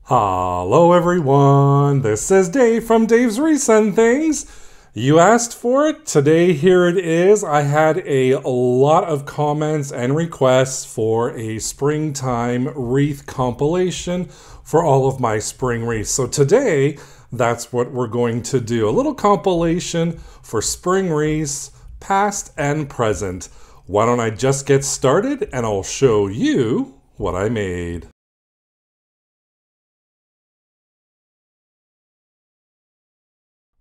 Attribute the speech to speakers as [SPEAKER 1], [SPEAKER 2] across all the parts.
[SPEAKER 1] Hello everyone, this is Dave from Dave's Wreaths and Things. You asked for it, today here it is. I had a lot of comments and requests for a springtime wreath compilation for all of my spring wreaths. So today, that's what we're going to do. A little compilation for spring wreaths, past and present. Why don't I just get started and I'll show you what I made.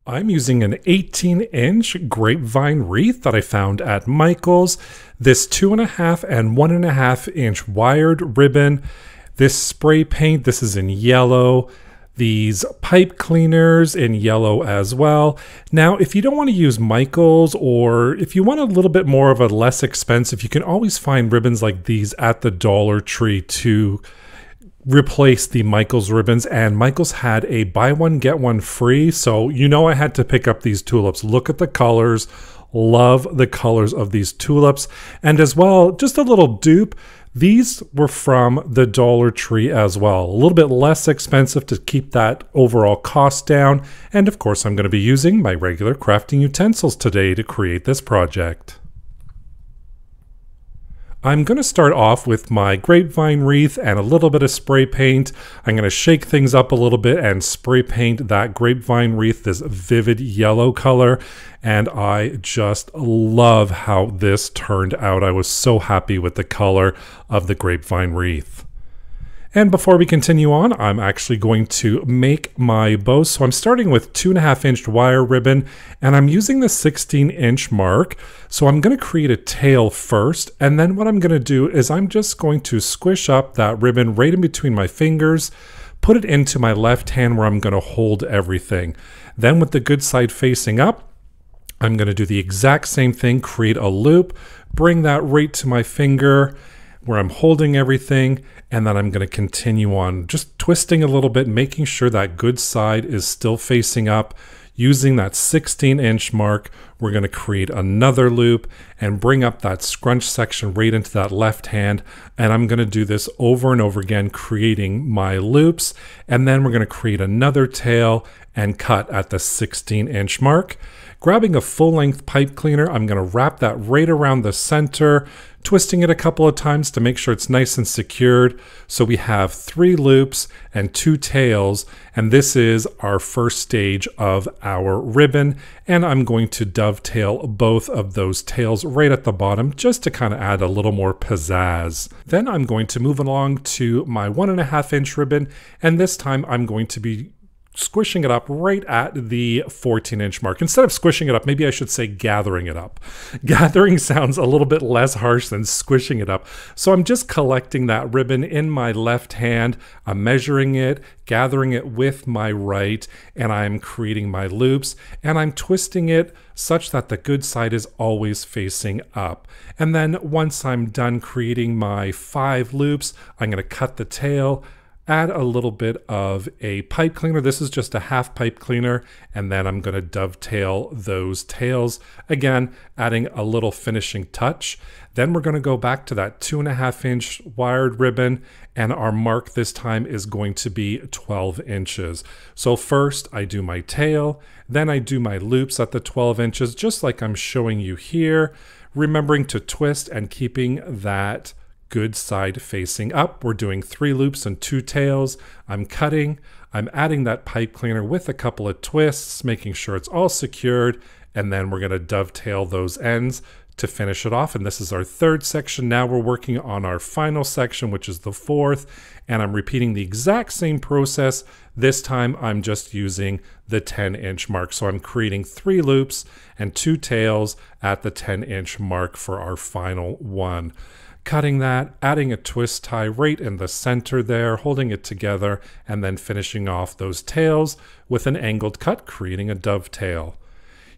[SPEAKER 1] I'm using an 18-inch grapevine wreath that I found at Michael's. This 2.5 and 1.5 inch wired ribbon. This spray paint, this is in yellow. These pipe cleaners in yellow as well. Now, if you don't want to use Michael's, or if you want a little bit more of a less expensive, you can always find ribbons like these at the Dollar Tree to replace the Michael's ribbons, and Michael's had a buy one get one free, so you know I had to pick up these tulips. Look at the colors, love the colors of these tulips. And as well, just a little dupe, these were from the Dollar Tree as well, a little bit less expensive to keep that overall cost down. And of course I'm going to be using my regular crafting utensils today to create this project. I'm going to start off with my grapevine wreath and a little bit of spray paint. I'm going to shake things up a little bit and spray paint that grapevine wreath this vivid yellow color. And I just love how this turned out. I was so happy with the color of the grapevine wreath. And before we continue on, I'm actually going to make my bow. So I'm starting with 2.5 inch wire ribbon, and I'm using the 16-inch mark. So I'm going to create a tail first, and then what I'm going to do is I'm just going to squish up that ribbon right in between my fingers, put it into my left hand where I'm going to hold everything. Then with the good side facing up, I'm going to do the exact same thing, create a loop, bring that right to my finger where I'm holding everything, and then I'm going to continue on just twisting a little bit, making sure that good side is still facing up. Using that 16-inch mark, we're going to create another loop and bring up that scrunch section right into that left hand. And I'm going to do this over and over again, creating my loops. And then we're going to create another tail and cut at the 16-inch mark. Grabbing a full-length pipe cleaner, I'm going to wrap that right around the center, twisting it a couple of times to make sure it's nice and secured. So we have 3 loops and 2 tails, and this is our first stage of our ribbon. And I'm going to dovetail both of those tails right at the bottom just to kind of add a little more pizzazz. Then I'm going to move along to my 1.5 inch ribbon, and this time I'm going to be squishing it up right at the 14-inch mark. Instead of squishing it up, maybe I should say gathering it up. Gathering sounds a little bit less harsh than squishing it up. So I'm just collecting that ribbon in my left hand. I'm measuring it, gathering it with my right, and I'm creating my loops, and I'm twisting it such that the good side is always facing up. And then once I'm done creating my 5 loops, I'm going to cut the tail, add a little bit of a pipe cleaner. This is just a half pipe cleaner, and then I'm going to dovetail those tails, again adding a little finishing touch. Then we're going to go back to that 2.5 inch wired ribbon, and our mark this time is going to be 12 inches. So first I do my tail, then I do my loops at the 12 inches, just like I'm showing you here, remembering to twist and keeping that good side facing up. We're doing 3 loops and 2 tails. I'm cutting, I'm adding that pipe cleaner with a couple of twists, making sure it's all secured, and then we're going to dovetail those ends to finish it off. And this is our 3rd section. Now we're working on our final section, which is the 4th, and I'm repeating the exact same process. This time I'm just using the 10-inch mark. So I'm creating 3 loops and 2 tails at the 10-inch mark for our final one. Cutting that, adding a twist tie right in the center there, holding it together, and then finishing off those tails with an angled cut, creating a dovetail.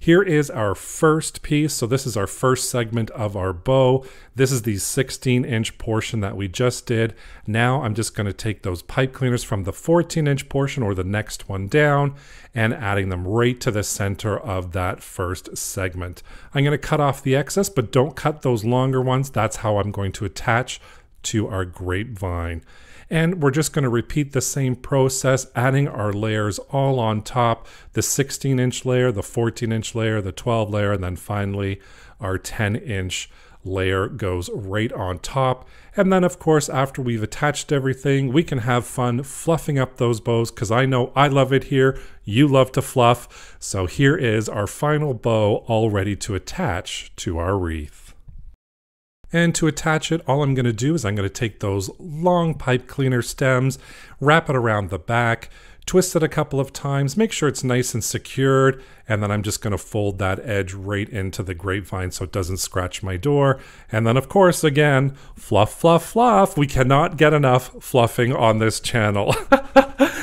[SPEAKER 1] Here is our first piece. So this is our first segment of our bow. This is the 16-inch portion that we just did. Now I'm just going to take those pipe cleaners from the 14-inch portion or the next one down and adding them right to the center of that first segment. I'm going to cut off the excess, but don't cut those longer ones. That's how I'm going to attach to our grapevine. And we're just going to repeat the same process, adding our layers all on top, the 16-inch layer, the 14-inch layer, the 12 layer, and then finally our 10-inch layer goes right on top. And then of course, after we've attached everything, we can have fun fluffing up those bows, because I know I love it here. You love to fluff. So here is our final bow all ready to attach to our wreath. And to attach it, all I'm going to do is I'm going to take those long pipe cleaner stems, wrap it around the back, twist it a couple of times, make sure it's nice and secured, and then I'm just going to fold that edge right into the grapevine so it doesn't scratch my door. And then of course, again, fluff, fluff, fluff. We cannot get enough fluffing on this channel.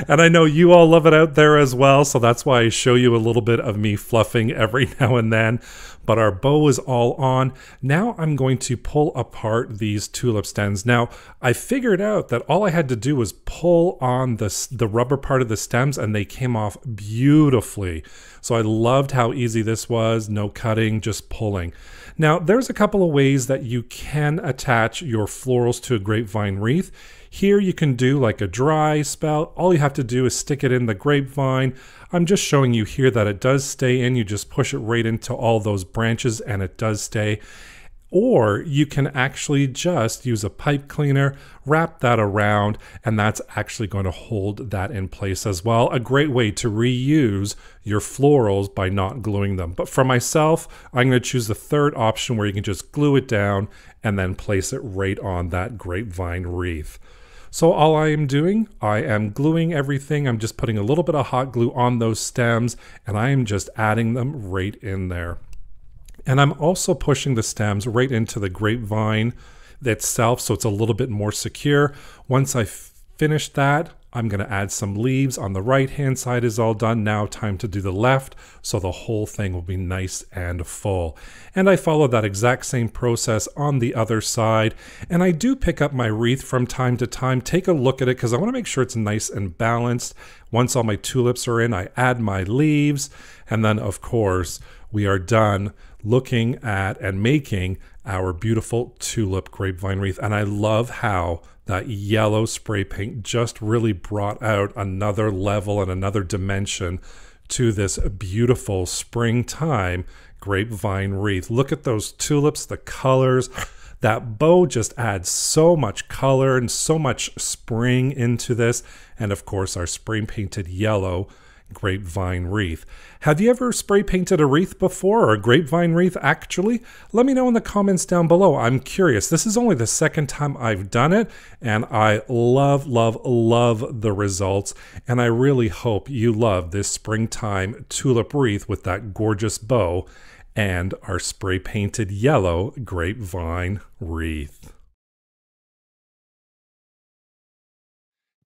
[SPEAKER 1] And I know you all love it out there as well, so that's why I show you a little bit of me fluffing every now and then. But our bow is all on. Now I'm going to pull apart these tulip stems. Now, I figured out that all I had to do was pull on the rubber part of the stems and they came off beautifully. So I loved how easy this was, no cutting, just pulling. Now, there's a couple of ways that you can attach your florals to a grapevine wreath. Here you can do like a dry spell. All you have to do is stick it in the grapevine. I'm just showing you here that it does stay in. You just push it right into all those branches and it does stay. Or you can actually just use a pipe cleaner, wrap that around, and that's actually going to hold that in place as well. A great way to reuse your florals by not gluing them. But for myself, I'm going to choose the third option where you can just glue it down and then place it right on that grapevine wreath. So all I am doing, I am gluing everything. I'm just putting a little bit of hot glue on those stems and I am just adding them right in there. And I'm also pushing the stems right into the grapevine itself so it's a little bit more secure. Once I finish that, I'm going to add some leaves. On the right hand side is all done. Now time to do the left so the whole thing will be nice and full. And I follow that exact same process on the other side. And I do pick up my wreath from time to time. Take a look at it because I want to make sure it's nice and balanced. Once all my tulips are in, I add my leaves. And then of course, we are done looking at and making our beautiful tulip grapevine wreath. And I love how that yellow spray paint just really brought out another level and another dimension to this beautiful springtime grapevine wreath. Look at those tulips, the colors. That bow just adds so much color and so much spring into this. And of course, our spray painted yellow grapevine wreath. Have you ever spray painted a wreath before, or a grapevine wreath actually? Let me know in the comments down below. I'm curious. This is only the second time I've done it, and I love, love, love the results. And I really hope you love this springtime tulip wreath with that gorgeous bow and our spray painted yellow grapevine wreath.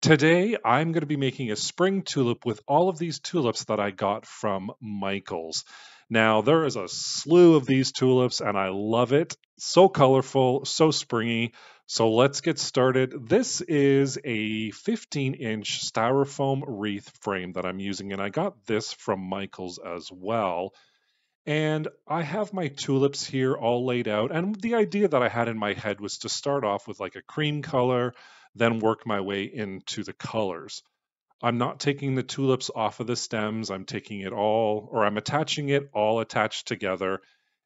[SPEAKER 1] Today, I'm going to be making a spring tulip with all of these tulips that I got from Michael's. Now, there is a slew of these tulips, and I love it. So colorful, so springy. So let's get started. This is a 15-inch styrofoam wreath frame that I'm using, and I got this from Michael's as well. And I have my tulips here all laid out. And the idea that I had in my head was to start off with like a cream color, then work my way into the colors. I'm not taking the tulips off of the stems. I'm taking it all, or I'm attaching it all attached together.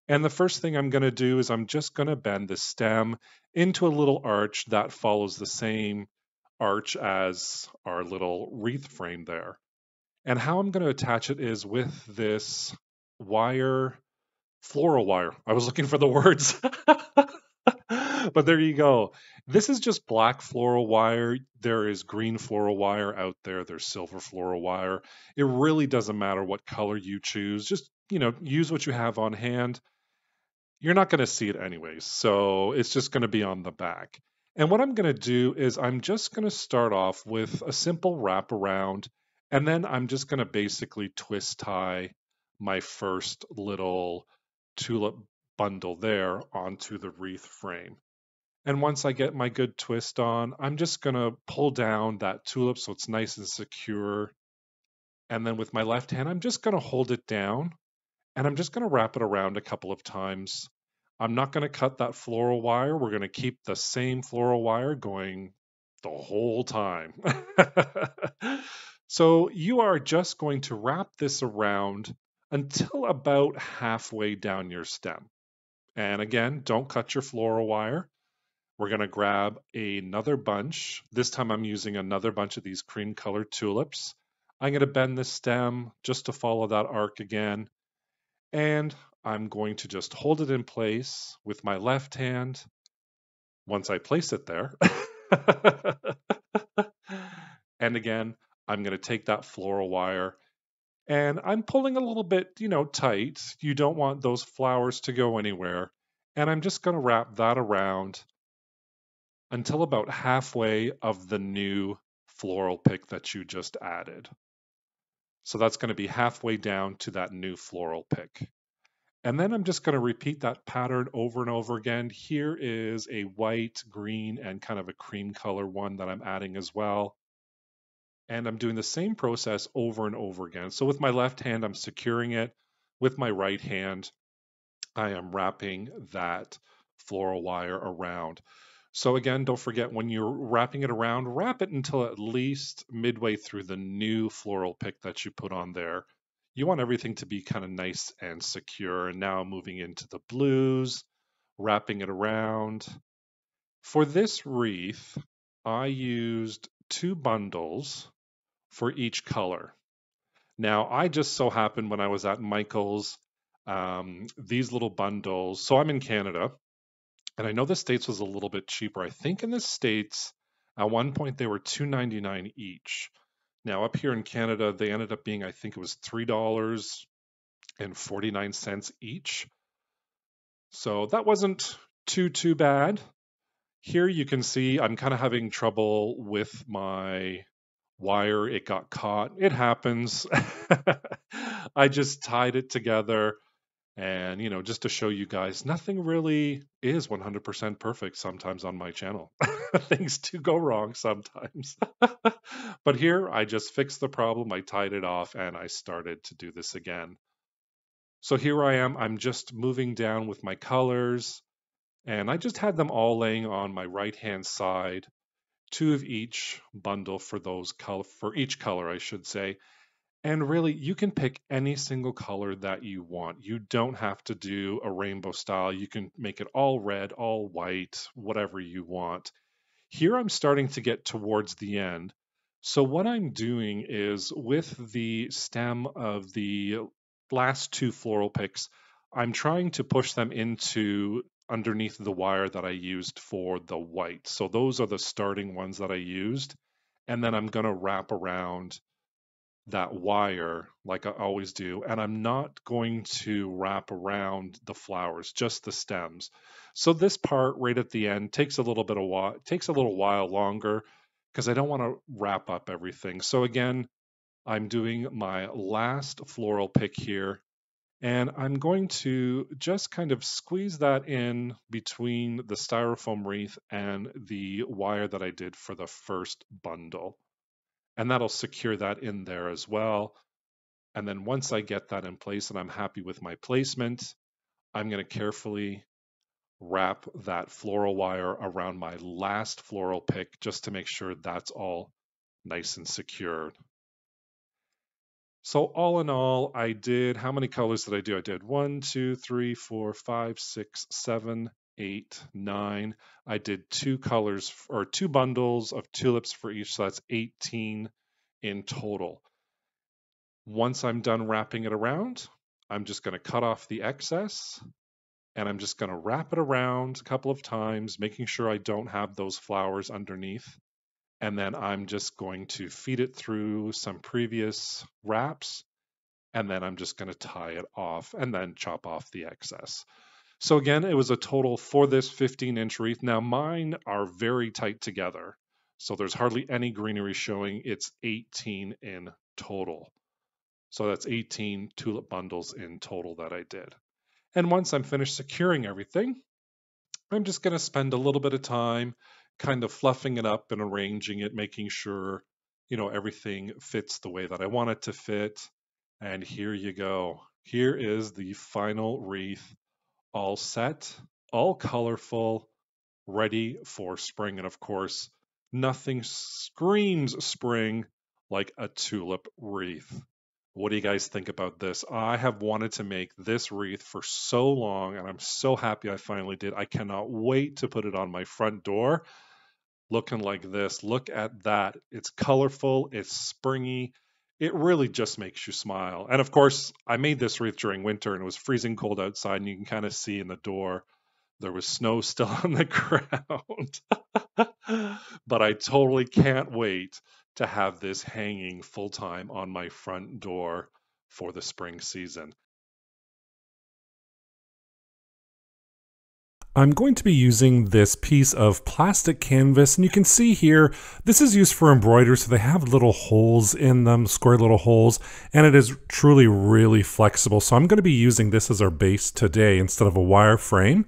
[SPEAKER 1] And the first thing I'm going to do is I'm just going to bend the stem into a little arch that follows the same arch as our little wreath frame there. And how I'm going to attach it is with this wire, floral wire. I was looking for the words. But there you go. This is just black floral wire. There is green floral wire out there. There's silver floral wire. It really doesn't matter what color you choose. Just, use what you have on hand. You're not going to see it anyways. So it's just going to be on the back. And what I'm going to do is I'm just going to start off with a simple wrap around. And then I'm just going to basically twist tie my first little tulip bundle there onto the wreath frame. And once I get my good twist on, I'm just going to pull down that tulip so it's nice and secure. And then with my left hand, I'm just going to hold it down and I'm just going to wrap it around a couple of times. I'm not going to cut that floral wire. We're going to keep the same floral wire going the whole time. So you are just going to wrap this around until about halfway down your stem. And again, don't cut your floral wire. We're going to grab another bunch. This time I'm using another bunch of these cream colored tulips. I'm going to bend the stem just to follow that arc again. And I'm going to just hold it in place with my left hand once I place it there. And again, I'm going to take that floral wire and I'm pulling a little bit, tight. You don't want those flowers to go anywhere. And I'm just going to wrap that around until about halfway of the new floral pick that you just added. So that's going to be halfway down to that new floral pick. And then I'm just going to repeat that pattern over and over again. Here is a white, green, and kind of a cream color one that I'm adding as well. And I'm doing the same process over and over again. So with my left hand, I'm securing it. With my right hand, I am wrapping that floral wire around. So again, don't forget when you're wrapping it around, wrap it until at least midway through the new floral pick that you put on there. You want everything to be kind of nice and secure. And now moving into the blues, wrapping it around. For this wreath, I used 2 bundles for each color. Now, I just so happened when I was at Michael's, these little bundles. So I'm in Canada, and I know the States was a little bit cheaper. I think in the States, at one point, they were $2.99 each. Now, up here in Canada, they ended up being, I think it was $3.49 each. So that wasn't too bad. Here you can see I'm kind of having trouble with my wire. It got caught. It happens. I just tied it together. And, just to show you guys, nothing really is 100% perfect sometimes on my channel. Things do go wrong sometimes. But here, I just fixed the problem. I tied it off and I started to do this again. So here I am. I'm just moving down with my colors. And I just had them all laying on my right-hand side, 2 of each bundle for for each color, I should say. And really, you can pick any single color that you want. You don't have to do a rainbow style. You can make it all red, all white, whatever you want. Here I'm starting to get towards the end. So what I'm doing is with the stem of the last 2 floral picks, I'm trying to push them into underneath the wire that I used for the white. So those are the starting ones that I used. And then I'm going to wrap around that wire like I always do, and I'm not going to wrap around the flowers, just the stems. So this part right at the end takes a little while longer because I don't want to wrap up everything. So again, I'm doing my last floral pick here, and I'm going to just kind of squeeze that in between the styrofoam wreath and the wire that I did for the first bundle. And that'll secure that in there as well. And then once I get that in place and I'm happy with my placement, I'm going to carefully wrap that floral wire around my last floral pick just to make sure that's all nice and secured. So all in all, how many colors did I do? I did 1, 2, 3, 4, 5, 6, 7, 8, 9. I did 2 colors or 2 bundles of tulips for each, so that's 18 in total. Once I'm done wrapping it around, I'm just going to cut off the excess and I'm just going to wrap it around a couple of times, making sure I don't have those flowers underneath. And then I'm just going to feed it through some previous wraps. And then I'm just going to tie it off and then chop off the excess. So again, it was a total for this 15-inch wreath. Now mine are very tight together. So there's hardly any greenery showing. It's 18 in total. So that's 18 tulip bundles in total that I did. And once I'm finished securing everything, I'm just going to spend a little bit of time kind of fluffing it up and arranging it, making sure, everything fits the way that I want it to fit. And here you go. Here is the final wreath, all set, all colorful, ready for spring. And of course, Nothing screams spring like a tulip wreath. What do you guys think about this? I have wanted to make this wreath for so long, and I'm so happy I finally did. I cannot wait to put it on my front door looking like this. Look at that. It's colorful, it's springy. It really just makes you smile. And of course, I made this wreath during winter and it was freezing cold outside, and you can kind of see in the door there was snow still on the ground. But I totally can't wait to have this hanging full time on my front door for the spring season. I'm going to be using this piece of plastic canvas, and you can see here, this is used for embroidery, so they have little holes in them, square little holes, and it is truly really flexible. So I'm going to be using this as our base today instead of a wire frame.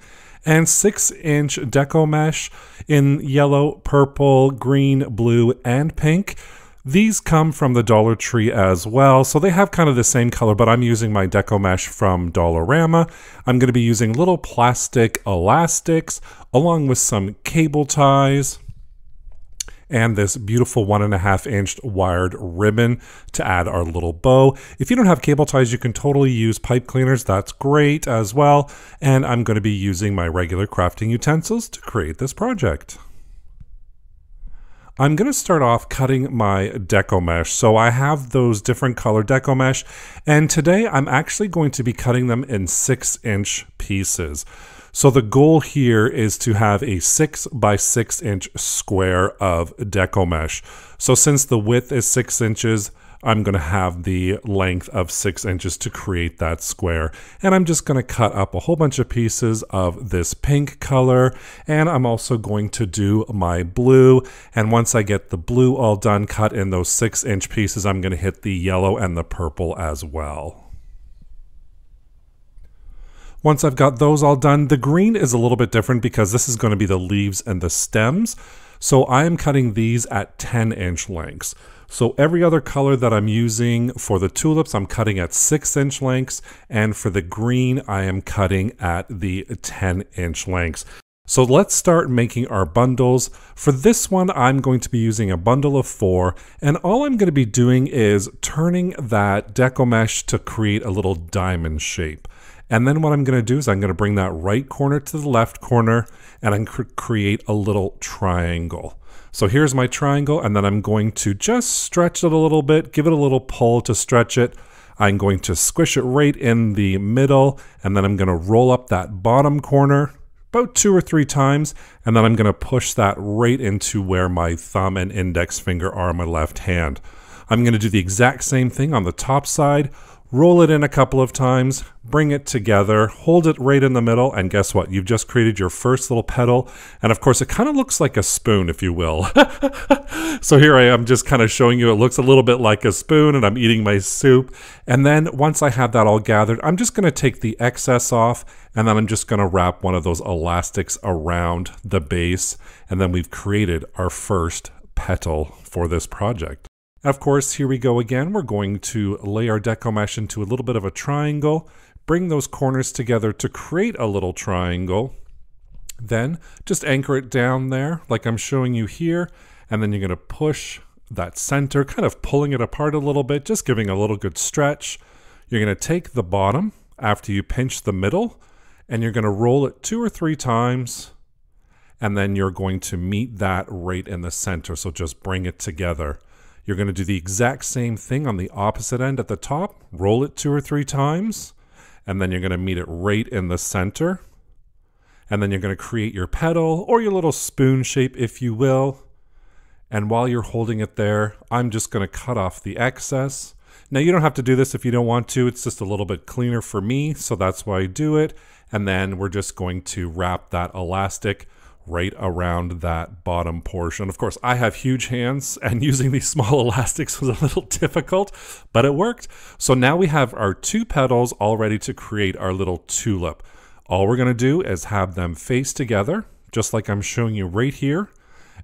[SPEAKER 1] And 6-inch deco mesh in yellow, purple, green, blue, and pink. These come from the Dollar Tree as well, so they have kind of the same color, but I'm using my deco mesh from Dollarama. I'm going to be using little plastic elastics along with some cable ties and this beautiful 1.5-inch wired ribbon to add our little bow. If you don't have cable ties, you can totally use pipe cleaners. That's great as well. And I'm going to be using my regular crafting utensils to create this project. I'm going to start off cutting my deco mesh. So I have those different color deco mesh, and today I'm actually going to be cutting them in 6-inch pieces. So the goal here is to have a 6 by 6 inch square of deco mesh. So since the width is 6 inches, I'm going to have the length of 6 inches to create that square. And I'm just going to cut up a whole bunch of pieces of this pink color. And I'm also going to do my blue. And once I get the blue all done, cut in those 6-inch pieces, I'm going to hit the yellow and the purple as well. Once I've got those all done, the green is a little bit different because this is going to be the leaves and the stems. So I am cutting these at 10-inch lengths. So every other color that I'm using for the tulips, I'm cutting at 6-inch lengths. And for the green, I am cutting at the 10-inch lengths. So let's start making our bundles. For this one, I'm going to be using a bundle of 4. And all I'm going to be doing is turning that deco mesh to create a little diamond shape. And then what I'm going to do is I'm going to bring that right corner to the left corner, and I'm going to create a little triangle. So here's my triangle, and then I'm going to just stretch it a little bit, give it a little pull to stretch it. I'm going to squish it right in the middle, and then I'm going to roll up that bottom corner about 2 or 3 times, and then I'm going to push that right into where my thumb and index finger are on my left hand. I'm going to do the exact same thing on the top side. Roll it in a couple of times, bring it together, hold it right in the middle, and guess what? You've just created your first little petal. And of course, it kind of looks like a spoon, if you will. So here I am just kind of showing you it looks a little bit like a spoon, and I'm eating my soup. And then once I have that all gathered, I'm just going to take the excess off, and then I'm just going to wrap one of those elastics around the base. And then we've created our first petal for this project. Of course, here we go again. We're going to lay our deco mesh into a little bit of a triangle, bring those corners together to create a little triangle. Then just anchor it down there like I'm showing you here. And then you're going to push that center, kind of pulling it apart a little bit, just giving a little good stretch. You're going to take the bottom after you pinch the middle, and you're going to roll it 2 or 3 times. And then you're going to meet that right in the center. So just bring it together. You're going to do the exact same thing on the opposite end at the top. Roll it 2 or 3 times, and then you're going to meet it right in the center. And then you're going to create your petal or your little spoon shape, if you will. And while you're holding it there, I'm just going to cut off the excess. Now, you don't have to do this if you don't want to. It's just a little bit cleaner for me, so that's why I do it. And then we're just going to wrap that elastic right around that bottom portion. Of course, I have huge hands, and using these small elastics was a little difficult, but it worked. So now we have our 2 petals all ready to create our little tulip. All we're going to do is have them face together, just like I'm showing you right here.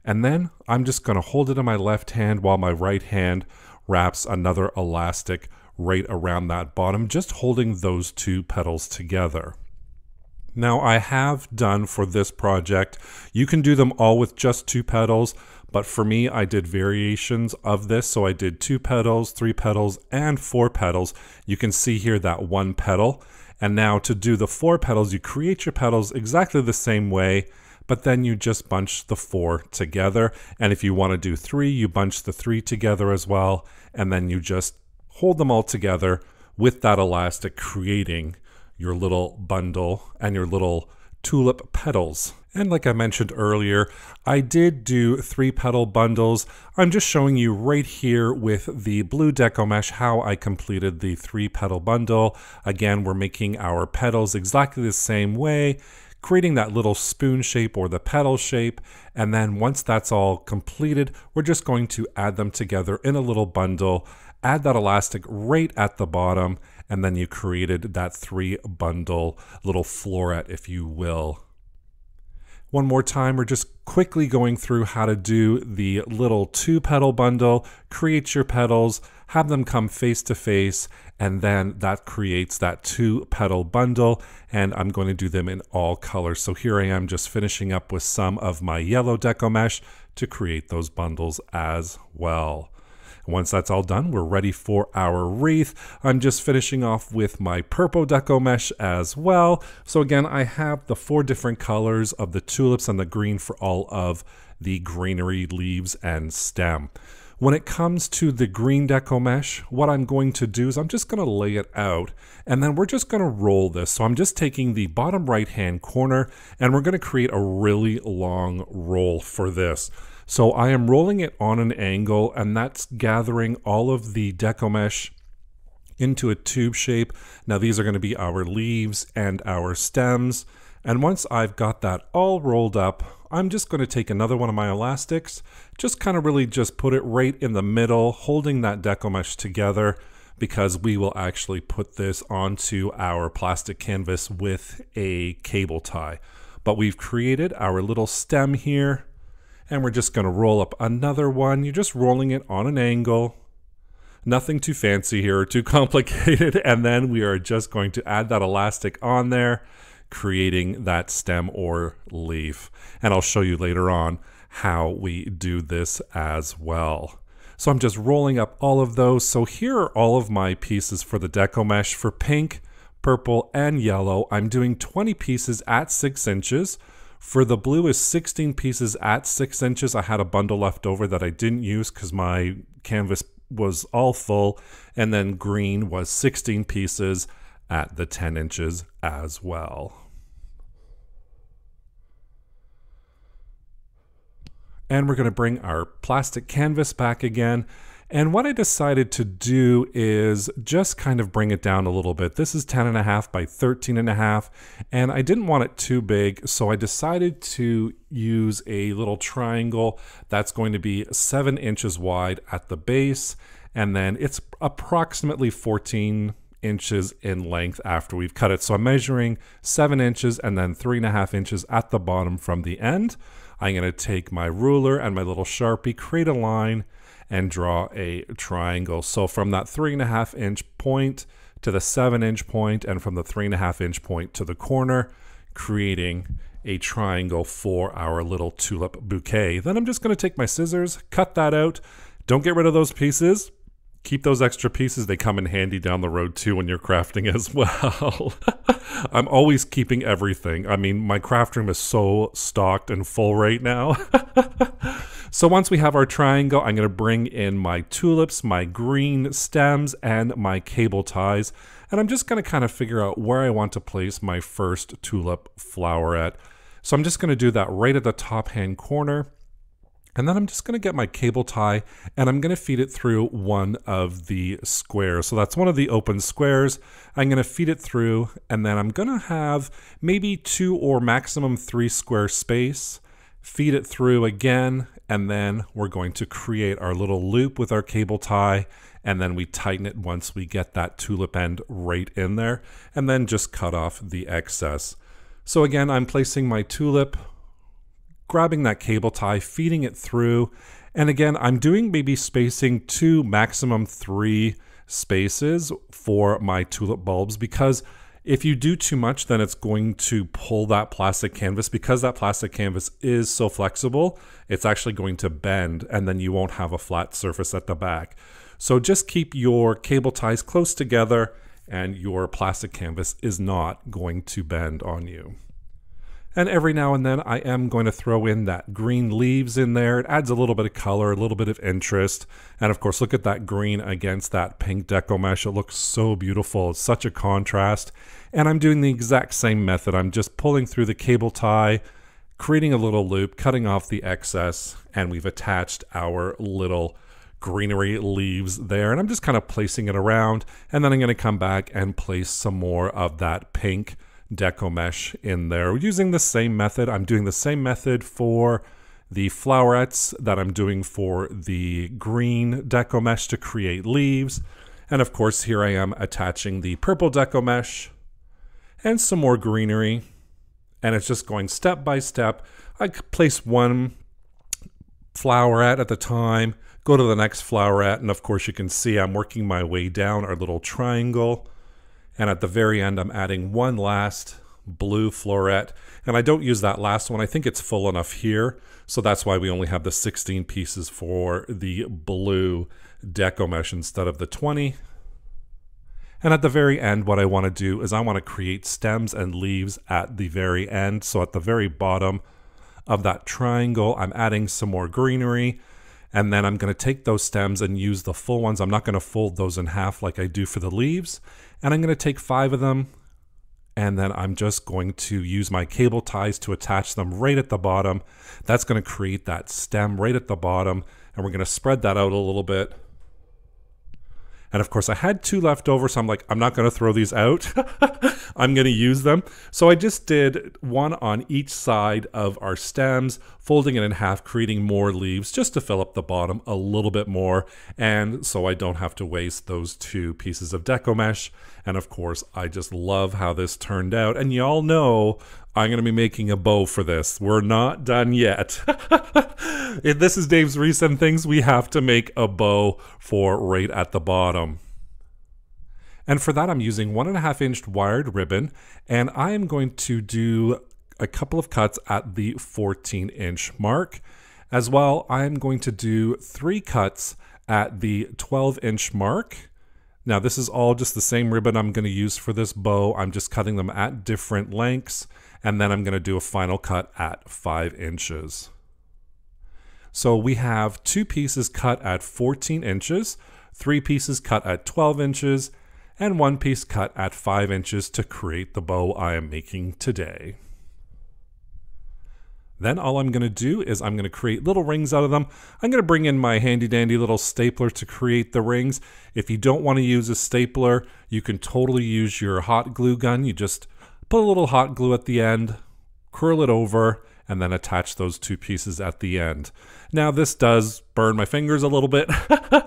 [SPEAKER 1] And then I'm just going to hold it in my left hand while my right hand wraps another elastic right around that bottom, just holding those 2 petals together. Now I have done for this project, you can do them all with just 2 petals, But for me, I did variations of this. So I did 2 petals, 3 petals, and 4 petals. You can see here that 1 petal. And now to do the 4 petals, you create your petals exactly the same way, but then you just bunch the 4 together. And if you want to do 3, you bunch the 3 together as well. And then you just hold them all together with that elastic, creating your little bundle and your little tulip petals. And like I mentioned earlier, I did do 3 petal bundles. I'm just showing you right here with the blue deco mesh how I completed the 3 petal bundle. Again, we're making our petals exactly the same way, creating that little spoon shape or the petal shape. And then once that's all completed, we're just going to add them together in a little bundle, add that elastic right at the bottom, and then you created that 3 bundle little floret, if you will. One more time, we're just quickly going through how to do the little 2 petal bundle, create your petals, have them come face to face, and then that creates that 2 petal bundle. And I'm going to do them in all colors. So here I am just finishing up with some of my yellow deco mesh to create those bundles as well. Once that's all done, we're ready for our wreath. I'm just finishing off with my purple deco mesh as well. So again, I have the 4 different colors of the tulips and the green for all of the greenery leaves and stem. When it comes to the green deco mesh, what I'm going to do is I'm just going to lay it out, and then we're just going to roll this. So I'm just taking the bottom right hand corner, and we're going to create a really long roll for this. So I am rolling it on an angle, and that's gathering all of the deco mesh into a tube shape. Now these are going to be our leaves and our stems. And once I've got that all rolled up, I'm just going to take another one of my elastics, just kind of really just put it right in the middle, holding that deco mesh together, because we will actually put this onto our plastic canvas with a cable tie. But we've created our little stem here. And we're just going to roll up another one. You're just rolling it on an angle. Nothing too fancy here or too complicated. And then we are just going to add that elastic on there, creating that stem or leaf. And I'll show you later on how we do this as well. So I'm just rolling up all of those. So here are all of my pieces for the deco mesh. For pink, purple, and yellow, I'm doing 20 pieces at 6 inches. For the blue is 16 pieces at 6 inches. I had a bundle left over that I didn't use because my canvas was all full. And then green was 16 pieces at the 10 inches as well. And we're going to bring our plastic canvas back again. And what I decided to do is just kind of bring it down a little bit. This is 10.5 by 13.5, and I didn't want it too big, so I decided to use a little triangle that's going to be 7 inches wide at the base, and then it's approximately 14 inches in length after we've cut it. So I'm measuring 7 inches and then 3.5 inches at the bottom from the end. I'm going to take my ruler and my little Sharpie, create a line, and draw a triangle. So from that 3.5 inch point to the 7 inch point, and from the 3.5 inch point to the corner, creating a triangle for our little tulip bouquet. Then I'm just going to take my scissors, cut that out. Don't get rid of those pieces. Keep those extra pieces. They come in handy down the road too when you're crafting as well. I'm always keeping everything. I mean, my craft room is so stocked and full right now. So once we have our triangle, I'm going to bring in my tulips, my green stems, and my cable ties. And I'm just going to kind of figure out where I want to place my first tulip floweret. So I'm just going to do that right at the top hand corner. And then I'm just going to get my cable tie and I'm going to feed it through one of the squares. So that's one of the open squares. I'm going to feed it through, and then I'm going to have maybe 2 or maximum 3 square space. Feed it through again, and then we're going to create our little loop with our cable tie, and then we tighten it once we get that tulip end right in there, and then just cut off the excess. So again, I'm placing my tulip, grabbing that cable tie, feeding it through, and again, I'm doing maybe spacing 2, maximum 3 spaces for my tulip bulbs, because If you do too much, then it's going to pull that plastic canvas. Because that plastic canvas is so flexible, it's actually going to bend, and then you won't have a flat surface at the back. So just keep your cable ties close together, and your plastic canvas is not going to bend on you. And every now and then I am going to throw in that green leaves in there. It adds a little bit of color, a little bit of interest. And of course, look at that green against that pink deco mesh. It looks so beautiful. It's such a contrast. And I'm doing the exact same method. I'm just pulling through the cable tie, creating a little loop, cutting off the excess, and we've attached our little greenery leaves there. And I'm just kind of placing it around. And then I'm going to come back and place some more of that pink deco mesh in there using the same method. I'm doing the same method for the flowerets that I'm doing for the green deco mesh to create leaves. And of course, here I am attaching the purple deco mesh and some more greenery. And it's just going step by step. I place one floweret at a time, go to the next floweret, and of course you can see I'm working my way down our little triangle. And at the very end, I'm adding one last blue floret. And I don't use that last one. I think it's full enough here. So that's why we only have the 16 pieces for the blue deco mesh instead of the 20. And at the very end, what I want to do is I want to create stems and leaves at the very end. So at the very bottom of that triangle, I'm adding some more greenery. And then I'm going to take those stems and use the full ones. I'm not going to fold those in half like I do for the leaves. And I'm going to take 5 of them, and then I'm just going to use my cable ties to attach them right at the bottom. That's going to create that stem right at the bottom, and we're going to spread that out a little bit. And of course, I had 2 left over, so I'm like, I'm not going to throw these out. I'm going to use them. So I just did one on each side of our stems, folding it in half, creating more leaves just to fill up the bottom a little bit more. And so I don't have to waste those 2 pieces of deco mesh. And of course, I just love how this turned out. And y'all know I'm going to be making a bow for this. We're not done yet. If this is Dave's Wreaths and Things, we have to make a bow for right at the bottom. And for that, I'm using 1.5 inch wired ribbon, and I am going to do a couple of cuts at the 14 inch mark. As well, I'm going to do 3 cuts at the 12 inch mark. Now, this is all just the same ribbon I'm going to use for this bow. I'm just cutting them at different lengths, and then I'm going to do a final cut at 5 inches. So we have 2 pieces cut at 14 inches, 3 pieces cut at 12 inches, and 1 piece cut at 5 inches to create the bow I am making today. Then all I'm going to do is I'm going to create little rings out of them. I'm going to bring in my handy dandy little stapler to create the rings. If you don't want to use a stapler, you can totally use your hot glue gun. You just put a little hot glue at the end, curl it over, and then attach those 2 pieces at the end. Now this does burn my fingers a little bit.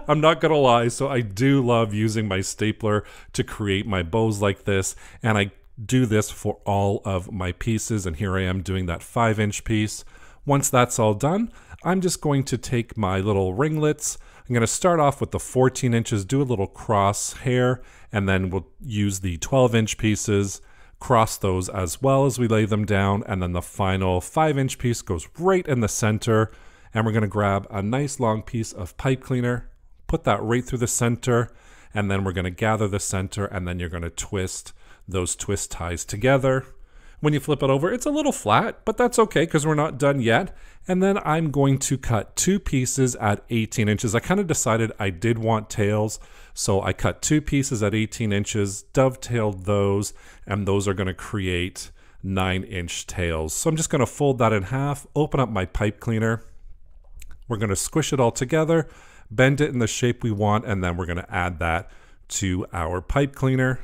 [SPEAKER 1] I'm not gonna lie, so I do love using my stapler to create my bows like this, and I do this for all of my pieces, and here I am doing that 5 inch piece. Once that's all done, I'm just going to take my little ringlets. I'm gonna start off with the 14 inches, do a little cross hair, and then we'll use the 12 inch pieces, cross those as well as we lay them down, and then the final 5 inch piece goes right in the center. And we're going to grab a nice long piece of pipe cleaner, put that right through the center, and then we're going to gather the center, and then you're going to twist those twist ties together. When you flip it over, it's a little flat, but that's okay because we're not done yet. And then I'm going to cut 2 pieces at 18 inches. I kind of decided I did want tails, so I cut 2 pieces at 18 inches, dovetailed those, and those are going to create 9 inch tails. So I'm just going to fold that in half, open up my pipe cleaner. We're going to squish it all together, bend it in the shape we want, and then we're going to add that to our pipe cleaner.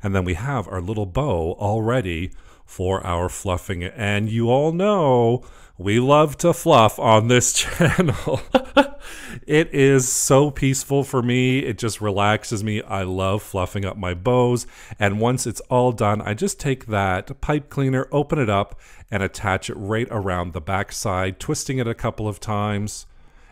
[SPEAKER 1] And then we have our little bow all ready for our fluffing. And you all know we love to fluff on this channel. It is so peaceful for me. It just relaxes me. I love fluffing up my bows. And once it's all done, I just take that pipe cleaner, open it up, and attach it right around the back side, twisting it a couple of times.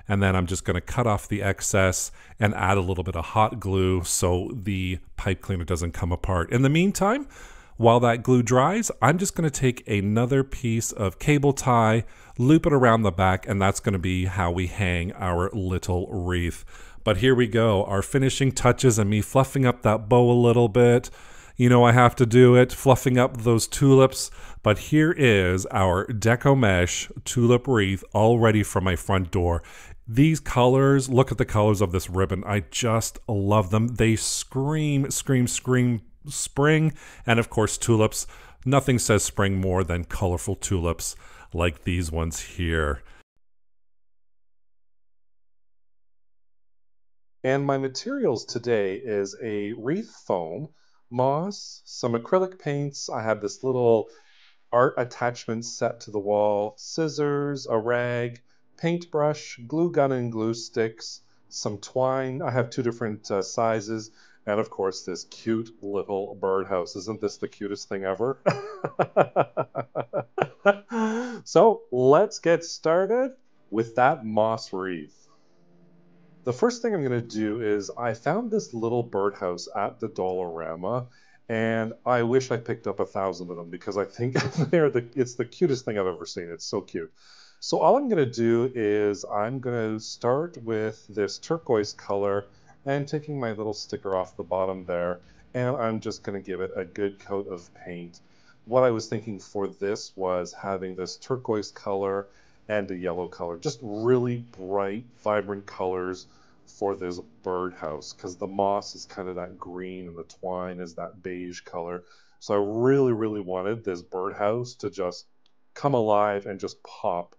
[SPEAKER 1] And then I'm just going to cut off the excess and add a little bit of hot glue so the pipe cleaner doesn't come apart. In the meantime, while that glue dries, I'm just going to take another piece of cable tie, loop it around the back, and that's going to be how we hang our little wreath. But here we go, our finishing touches and me fluffing up that bow a little bit. You know I have to do it, fluffing up those tulips. But here is our Deco Mesh tulip wreath all ready for my front door. These colors, look at the colors of this ribbon. I just love them. They scream, scream, scream spring. And of course, tulips. Nothing says spring more than colorful tulips like these ones here. And my materials today is a wreath foam, moss, some acrylic paints. I have this little art attachment set to the wall, scissors, a rag, paintbrush, glue gun and glue sticks, some twine. I have two different sizes, and of course this cute little birdhouse. Isn't this the cutest thing ever? So let's get started with that moss wreath. The first thing I'm going to do is I found this little birdhouse at the Dollarama, and I wish I picked up 1,000 of them because I think it's the cutest thing I've ever seen. It's so cute. So all I'm going to do is I'm going to start with this turquoise color and taking my little sticker off the bottom there, and I'm just going to give it a good coat of paint. What I was thinking for this was having this turquoise color and a yellow color, just really bright, vibrant colors for this birdhouse, because the moss is kind of that green and the twine is that beige color. So I really, really wanted this birdhouse to just come alive and just pop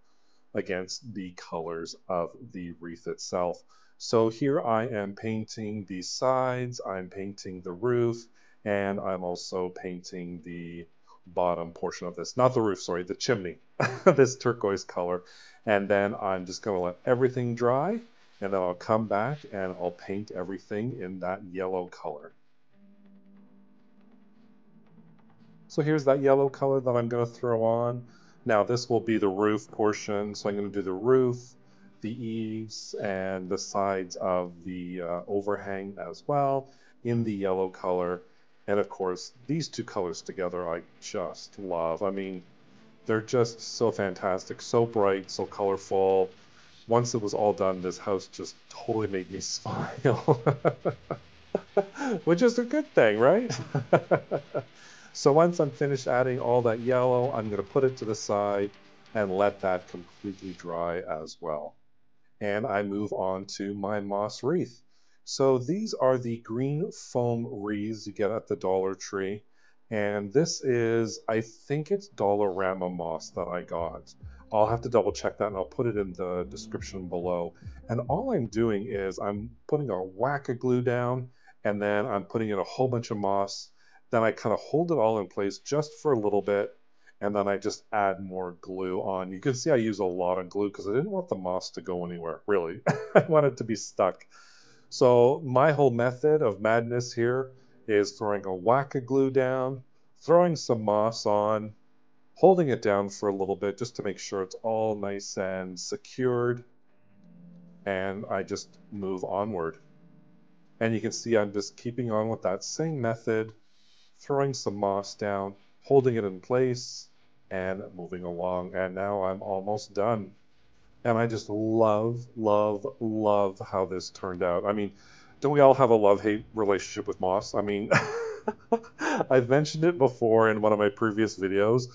[SPEAKER 1] against the colors of the wreath itself. So here I am painting the sides, I'm painting the roof, and I'm also painting the bottom portion of this, not the roof, sorry, the chimney, this turquoise color. And then I'm just going to let everything dry, and then I'll come back and I'll paint everything in that yellow color. So here's that yellow color that I'm going to throw on. Now this will be the roof portion, so I'm going to do the roof, the eaves, and the sides of the overhang as well in the yellow color. And of course, these two colors together I just love. I mean, they're just so fantastic, so bright, so colorful. Once it was all done, this house just totally made me smile. Which is a good thing, right? So once I'm finished adding all that yellow, I'm going to put it to the side and let that completely dry as well. And I move on to my moss wreath. So these are the green foam wreaths you get at the Dollar Tree. And this is, I think it's Dollarama moss that I got. I'll have to double check that and I'll put it in the description below. And all I'm doing is I'm putting a whack of glue down, and then I'm putting in a whole bunch of moss. Then I kind of hold it all in place just for a little bit, and then I just add more glue on. You can see I use a lot of glue because I didn't want the moss to go anywhere, really. I want it to be stuck. So my whole method of madness here is throwing a whack of glue down, throwing some moss on, holding it down for a little bit just to make sure it's all nice and secured, and I just move onward. And you can see I'm just keeping on with that same method, throwing some moss down, holding it in place, and moving along. And now I'm almost done. And I just love, love, love how this turned out. I mean, don't we all have a love-hate relationship with moss? I mean, I've mentioned it before in one of my previous videos.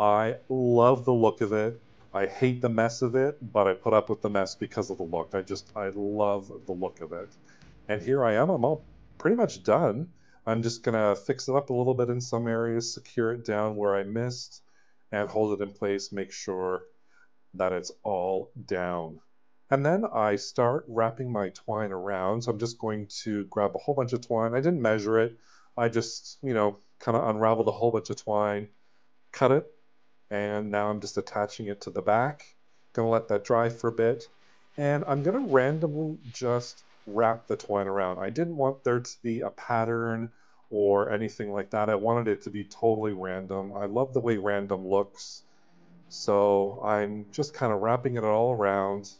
[SPEAKER 1] I love the look of it. I hate the mess of it, but I put up with the mess because of the look. I love the look of it. And here I am, I'm all pretty much done. I'm just gonna fix it up a little bit in some areas, secure it down where I missed, and hold it in place, make sure that it's all down. And then I start wrapping my twine around. So I'm just going to grab a whole bunch of twine. I didn't measure it. I just, kind of unraveled a whole bunch of twine, cut it, and now I'm just attaching it to the back. Gonna let that dry for a bit. And I'm gonna randomly just wrap the twine around. I didn't want there to be a pattern or anything like that. I wanted it to be totally random. I love the way random looks. So I'm just kind of wrapping it all around,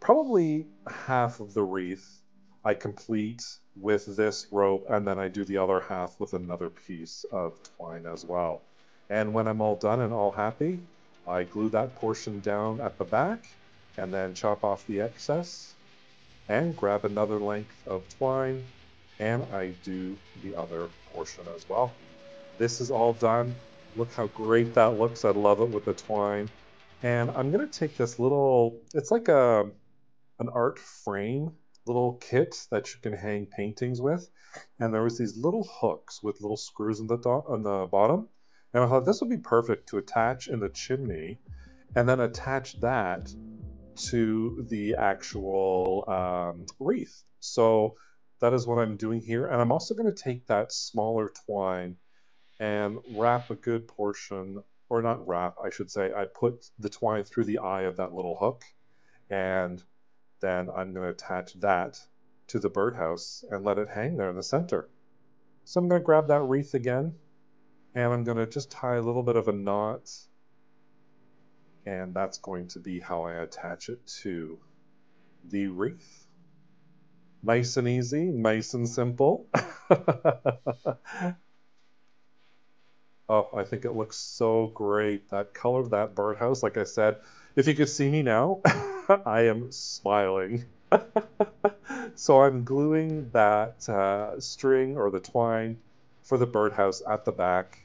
[SPEAKER 1] Probably half of the wreath I complete with this rope, and then I do the other half with another piece of twine as well. And when I'm all done and all happy, I glue that portion down at the back and then chop off the excess and grab another length of twine, and I do the other portion as well. This is all done. Look how great that looks. I love it with the twine. And I'm going to take this little, it's like an art frame little kit that you can hang paintings with. And there was these little hooks with little screws on the bottom. And I thought this would be perfect to attach in the chimney and then attach that to the actual wreath. So that is what I'm doing here. And I'm also going to take that smaller twine and wrap a good portion, or not wrap, I should say. I put the twine through the eye of that little hook, and then I'm going to attach that to the birdhouse and let it hang there in the center. So I'm going to grab that wreath again, and I'm going to just tie a little bit of a knot, and that's going to be how I attach it to the wreath. Nice and easy, nice and simple. Oh, I think it looks so great. That color of that birdhouse, like I said, if you could see me now, I am smiling. So I'm gluing that string or the twine for the birdhouse at the back,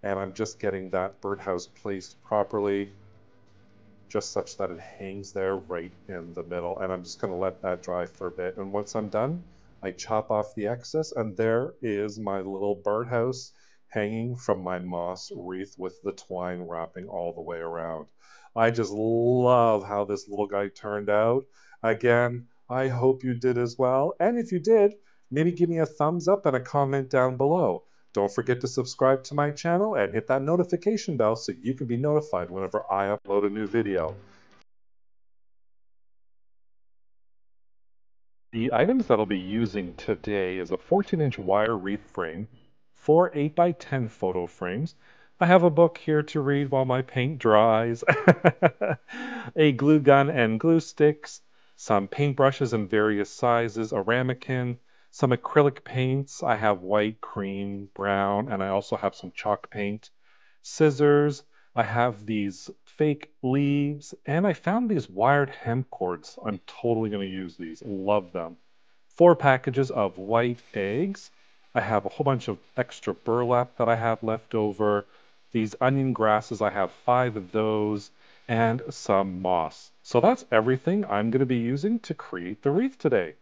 [SPEAKER 1] and I'm just getting that birdhouse placed properly, just such that it hangs there right in the middle. And I'm just going to let that dry for a bit. And once I'm done, I chop off the excess, and there is my little birdhouse hanging from my moss wreath with the twine wrapping all the way around. I just love how this little guy turned out. Again, I hope you did as well. And if you did, maybe give me a thumbs up and a comment down below. Don't forget to subscribe to my channel and hit that notification bell so you can be notified whenever I upload a new video. The items that I'll be using today is a 14-inch wire wreath frame, 4 8x10 photo frames. I have a book here to read while my paint dries, a glue gun and glue sticks, some paintbrushes in various sizes, a ramekin, some acrylic paints. I have white, cream, brown, and I also have some chalk paint, scissors. I have these fake leaves, and I found these wired hemp cords. I'm totally going to use these. Love them. 4 packages of white eggs. I have a whole bunch of extra burlap that I have left over. These onion grasses, I have 5 of those, and some moss. So that's everything I'm going to be using to create the wreath today.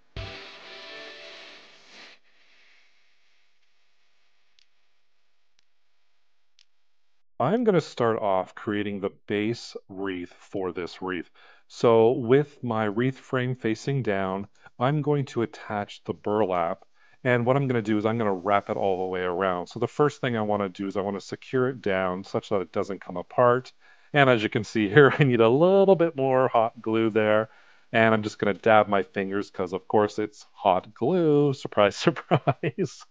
[SPEAKER 1] I'm going to start off creating the base wreath for this wreath. So with my wreath frame facing down, I'm going to attach the burlap. And what I'm going to do is I'm going to wrap it all the way around. So the first thing I want to do is I want to secure it down such that it doesn't come apart. And as you can see here, I need a little bit more hot glue there. And I'm just going to dab my fingers because, of course, it's hot glue. Surprise, surprise.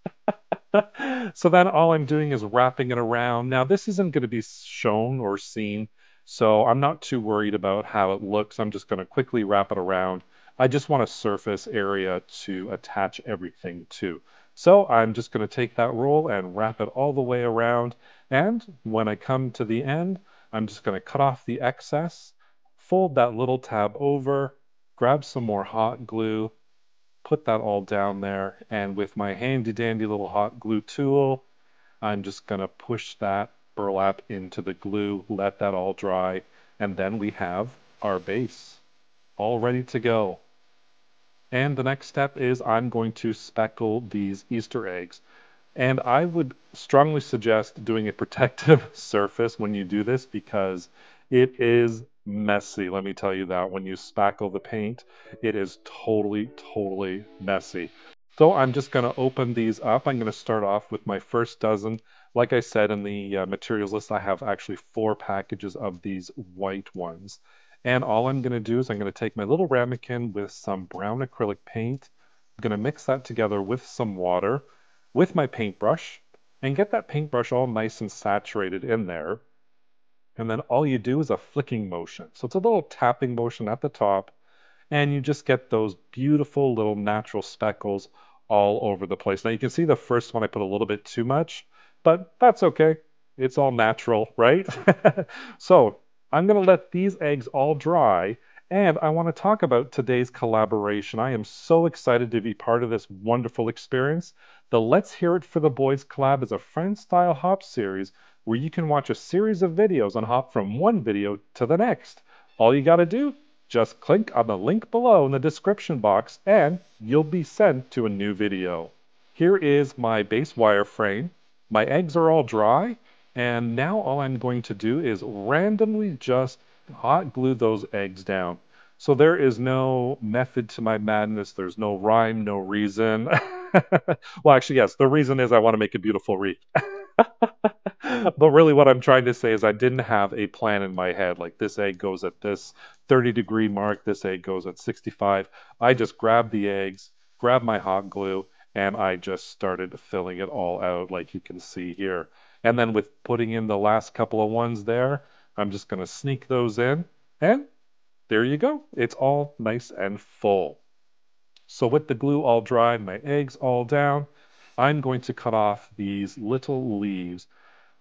[SPEAKER 1] So then all I'm doing is wrapping it around. Now this isn't going to be shown or seen, so I'm not too worried about how it looks. I'm just going to quickly wrap it around. I just want a surface area to attach everything to. So I'm just going to take that roll and wrap it all the way around. And when I come to the end, I'm just going to cut off the excess, fold that little tab over, grab some more hot glue, put that all down there, and with my handy dandy little hot glue tool, I'm just going to push that burlap into the glue, let that all dry, and then we have our base all ready to go. And the next step is I'm going to speckle these Easter eggs. And I would strongly suggest doing a protective surface when you do this because it is messy. Let me tell you that. When you spackle the paint, it is totally messy. So I'm just going to open these up. I'm going to start off with my first dozen. Like I said in the materials list, I have actually 4 packages of these white ones. And all I'm going to do is I'm going to take my little ramekin with some brown acrylic paint. I'm going to mix that together with some water with my paintbrush and get that paintbrush all nice and saturated in there. And then all you do is a flicking motion. So it's a little tapping motion at the top, and you just get those beautiful little natural speckles all over the place. Now you can see the first one I put a little bit too much, but that's okay. It's all natural, right? So I'm going to let these eggs all dry, and I want to talk about today's collaboration. I am so excited to be part of this wonderful experience. The Let's Hear It for the Boys collab is a friend-style hop series where you can watch a series of videos and hop from one video to the next. All you got to do, just click on the link below in the description box and you'll be sent to a new video. Here is my base wireframe. My eggs are all dry, and now all I'm going to do is randomly just hot glue those eggs down. So there is no method to my madness. There's no rhyme, no reason. Well, actually, yes, the reason is I want to make a beautiful wreath. But really what I'm trying to say is I didn't have a plan in my head. Like this egg goes at this 30-degree mark, this egg goes at 65. I just grabbed the eggs, grabbed my hot glue, and I just started filling it all out like you can see here. And then with putting in the last couple of ones there, I'm just going to sneak those in. And there you go. It's all nice and full. So with the glue all dry, my eggs all down, I'm going to cut off these little leaves.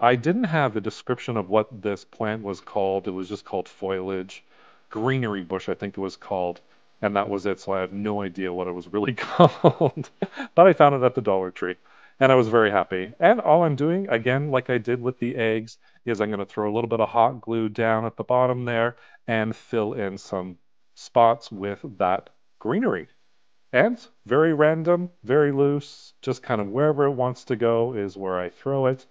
[SPEAKER 1] I didn't have a description of what this plant was called. It was just called foliage. Greenery bush, I think it was called. And that was it, so I had no idea what it was really called. But I found it at the Dollar Tree. And I was very happy. And all I'm doing, again, like I did with the eggs, is I'm going to throw a little bit of hot glue down at the bottom there and fill in some spots with that greenery. And very random, very loose, just kind of wherever it wants to go is where I throw it.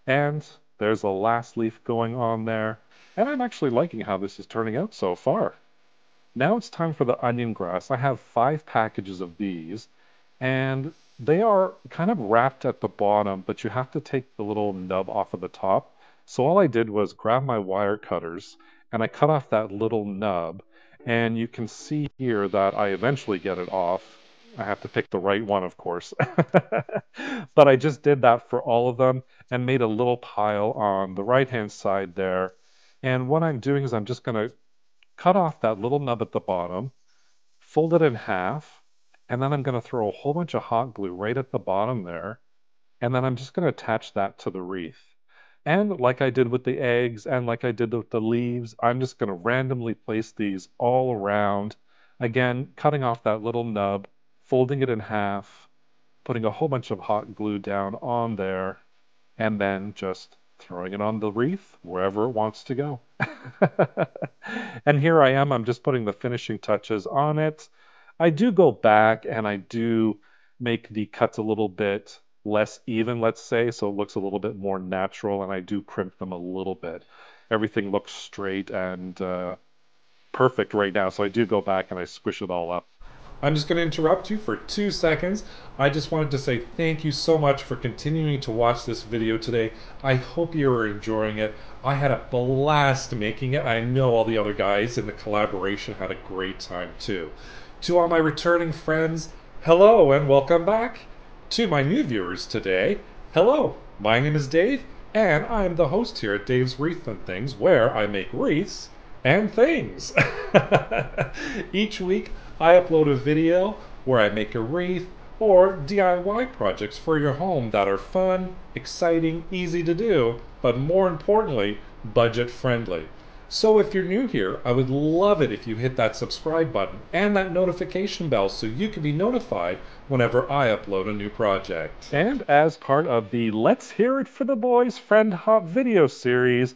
[SPEAKER 1] And there's a last leaf going on there. And I'm actually liking how this is turning out so far. Now it's time for the onion grass. I have 5 packages of these, and they are kind of wrapped at the bottom, but you have to take the little nub off of the top. So all I did was grab my wire cutters, and I cut off that little nub, and you can see here that I eventually get it off. I have to pick the right one, of course. But I just did that for all of them and made a little pile on the right-hand side there. And what I'm doing is I'm just going to cut off that little nub at the bottom, fold it in half, and then I'm going to throw a whole bunch of hot glue right at the bottom there, and then I'm just going to attach that to the wreath. And like I did with the eggs and like I did with the leaves, I'm just going to randomly place these all around. Again, cutting off that little nub, folding it in half, putting a whole bunch of hot glue down on there, and then just throwing it on the wreath wherever it wants to go. And here I am, I'm just putting the finishing touches on it. I do go back and I do make the cuts a little bit less even, let's say, so it looks a little bit more natural, and I do crimp them a little bit. Everything looks straight and perfect right now, so I do go back and I squish it all up. I'm just going to interrupt you for 2 seconds. I just wanted to say thank you so much for continuing to watch this video today. I hope you are enjoying it. I had a blast making it. I know all the other guys in the collaboration had a great time too. To all my returning friends, hello and welcome back. To my new viewers today, hello, my name is Dave, and I'm the host here at Dave's Wreath and Things, where I make wreaths and things. Each week, I upload a video where I make a wreath or DIY projects for your home that are fun, exciting, easy to do, but more importantly, budget friendly. So if you're new here, I would love it if you hit that subscribe button and that notification bell so you can be notified whenever I upload a new project. And as part of the Let's Hear It for the Boys Friend Hop video series,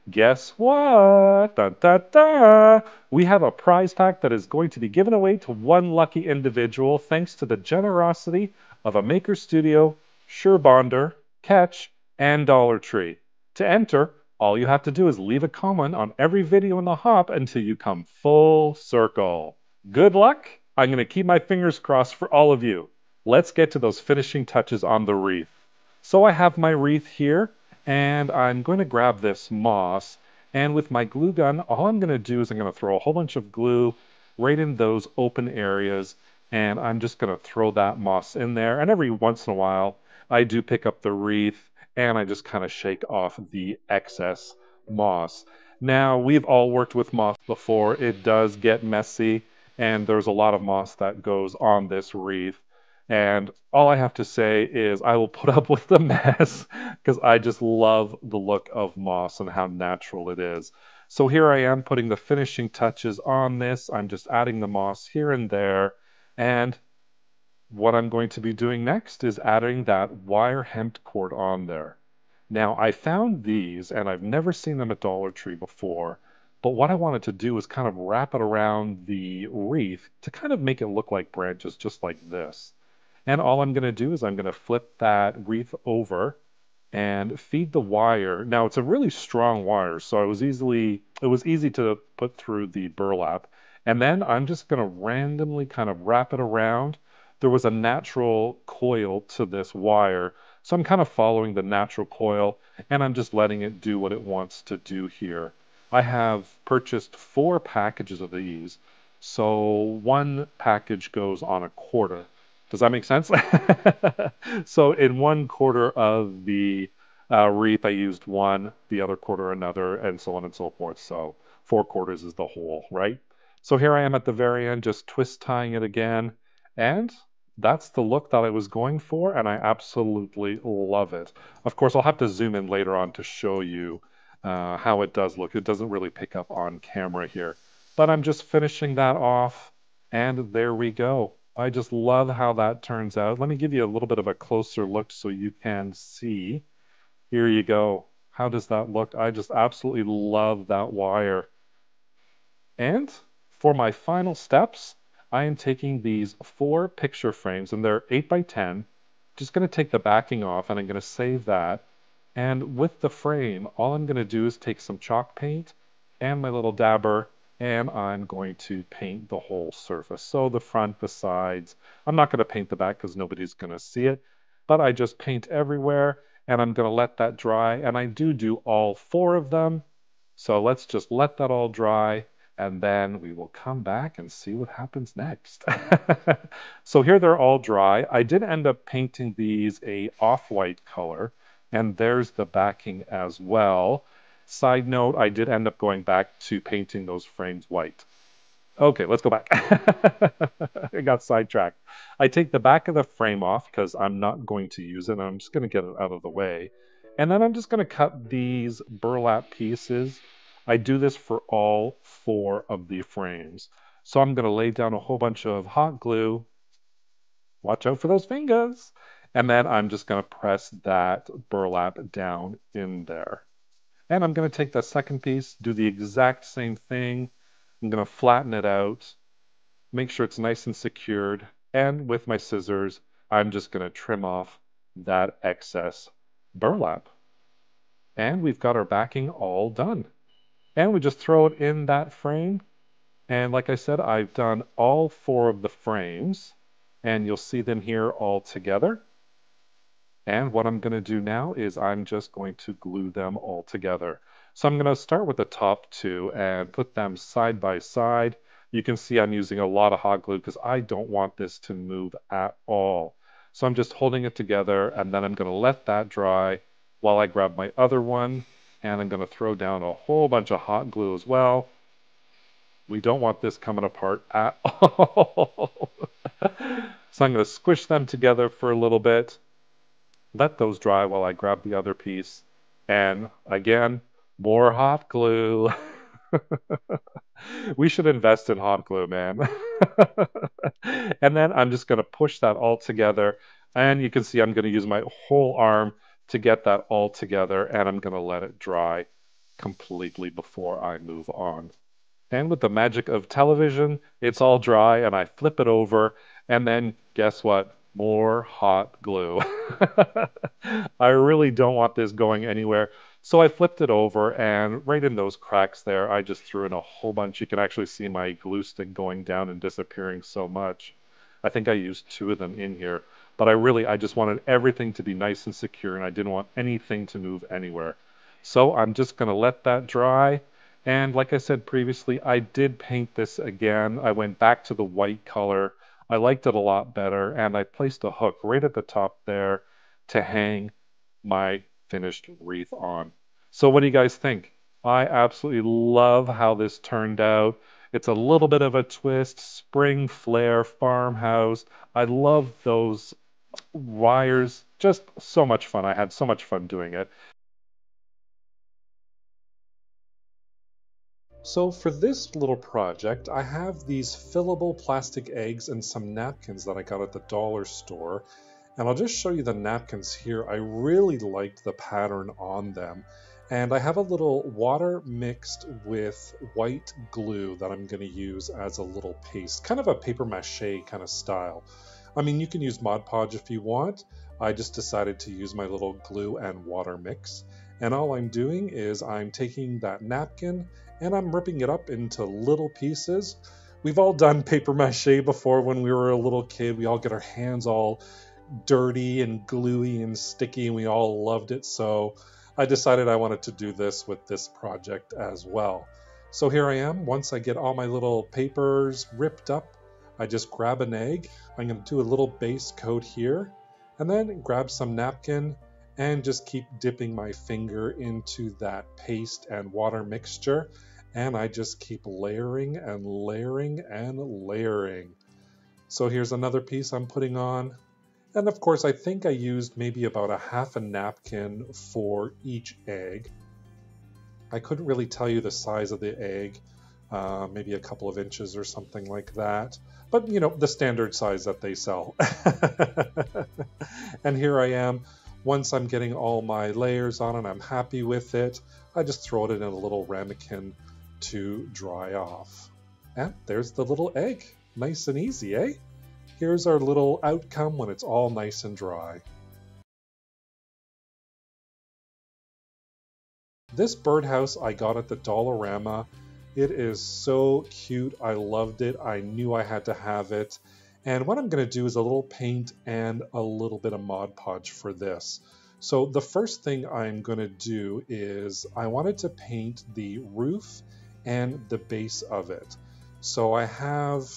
[SPEAKER 1] guess what? Da, da, da. We have a prize pack that is going to be given away to one lucky individual thanks to the generosity of a Maker Studio, Surebonder, Catch, and Dollar Tree. To enter, all you have to do is leave a comment on every video in the hop until you come full circle. Good luck! I'm going to keep my fingers crossed for all of you. Let's get to those finishing touches on the wreath. So I have my wreath here, and I'm going to grab this moss, and with my glue gun, all I'm going to do is I'm going to throw a whole bunch of glue right in those open areas, and I'm just going to throw that moss in there, and every once in a while, I do pick up the wreath, and I just kind of shake off the excess moss. Now, we've all worked with moss before. It does get messy, and there's a lot of moss that goes on this wreath. And all I have to say is I will put up with the mess because I just love the look of moss and how natural it is. So here I am putting the finishing touches on this. I'm just adding the moss here and there. And what I'm going to be doing next is adding that wire hemp cord on there. Now, I found these and I've never seen them at Dollar Tree before, but what I wanted to do is kind of wrap it around the wreath to kind of make it look like branches, just like this. And all I'm going to do is I'm going to flip that wreath over and feed the wire. Now it's a really strong wire, so it was easy to put through the burlap. And then I'm just going to randomly kind of wrap it around. There was a natural coil to this wire, so I'm kind of following the natural coil and I'm just letting it do what it wants to do here. I have purchased 4 packages of these, so one package goes on a quarter. Does that make sense? So in one quarter of the wreath, I used one, the other quarter another, and so on and so forth. So 4 quarters is the whole, right? So here I am at the very end, just twist tying it again. And that's the look that I was going for, and I absolutely love it. Of course, I'll have to zoom in later on to show you how it does look. It doesn't really pick up on camera here. But I'm just finishing that off, and there we go. I just love how that turns out. Let me give you a little bit of a closer look so you can see. Here you go. How does that look? I just absolutely love that wire. And for my final steps, I am taking these 4 picture frames, and they're 8 by 10. Just going to take the backing off, and I'm going to save that. And with the frame, all I'm going to do is take some chalk paint and my little dabber, and I'm going to paint the whole surface. So the front, the sides. I'm not going to paint the back because nobody's going to see it, but I just paint everywhere, and I'm going to let that dry. And I do all 4 of them. So let's just let that all dry, and then we will come back and see what happens next. So here they're all dry. I did end up painting these a off-white color, and there's the backing as well. Side note, I did end up going back to painting those frames white. Okay, let's go back. I got sidetracked. I take the back of the frame off because I'm not going to use it. I'm just going to get it out of the way. And then I'm just going to cut these burlap pieces. I do this for all 4 of the frames. So I'm going to lay down a whole bunch of hot glue. Watch out for those fingers. And then I'm just going to press that burlap down in there. And I'm going to take that second piece, do the exact same thing. I'm going to flatten it out, make sure it's nice and secured, and with my scissors, I'm just going to trim off that excess burlap. And we've got our backing all done. And we just throw it in that frame. And like I said, I've done all 4 of the frames, and you'll see them here all together. And what I'm going to do now is I'm just going to glue them all together. So I'm going to start with the top 2 and put them side by side. You can see I'm using a lot of hot glue because I don't want this to move at all. So I'm just holding it together, and then I'm going to let that dry while I grab my other one, and I'm going to throw down a whole bunch of hot glue as well. We don't want this coming apart at all. So I'm going to squish them together for a little bit. Let those dry while I grab the other piece. And again, more hot glue. We should invest in hot glue, man. And then I'm just going to push that all together. And you can see I'm going to use my whole arm to get that all together. And I'm going to let it dry completely before I move on. And with the magic of television, it's all dry and I flip it over, and then guess what? More hot glue. I really don't want this going anywhere. So I flipped it over, and right in those cracks there, I just threw in a whole bunch. You can actually see my glue stick going down and disappearing so much. I think I used 2 of them in here, but I just wanted everything to be nice and secure, and I didn't want anything to move anywhere. So I'm just going to let that dry. And like I said previously, I did paint this again. I went back to the white color. I liked it a lot better, and I placed a hook right at the top there to hang my finished wreath on. So what do you guys think? I absolutely love how this turned out. It's a little bit of a twist, spring flair, farmhouse. I love those wires. Just so much fun. I had so much fun doing it. So for this little project, I have these fillable plastic eggs and some napkins that I got at the dollar store. And I'll just show you the napkins here. I really liked the pattern on them. And I have a little water mixed with white glue that I'm going to use as a little paste, kind of a paper mache kind of style. I mean, you can use Mod Podge if you want. I just decided to use my little glue and water mix. And all I'm doing is I'm taking that napkin and I'm ripping it up into little pieces. We've all done paper mache before when we were a little kid. We all get our hands all dirty and gluey and sticky, and we all loved it. So I decided I wanted to do this with this project as well. So here I am. Once I get all my little papers ripped up, I just grab an egg. I'm going to do a little base coat here, and then grab some napkin and just keep dipping my finger into that paste and water mixture. And I just keep layering and layering and layering. So here's another piece I'm putting on. And of course, I think I used maybe about a half a napkin for each egg. I couldn't really tell you the size of the egg, maybe a couple of inches or something like that. But you know, the standard size that they sell. And here I am. Once I'm getting all my layers on and I'm happy with it, I just throw it in a little ramekin to dry off. And there's the little egg. Nice and easy, eh? Here's our little outcome when it's all nice and dry. This birdhouse I got at the Dollarama. It is so cute. I loved it. I knew I had to have it. And what I'm going to do is a little paint and a little bit of Mod Podge for this. So the first thing I'm going to do is I wanted to paint the roof and the base of it. So I have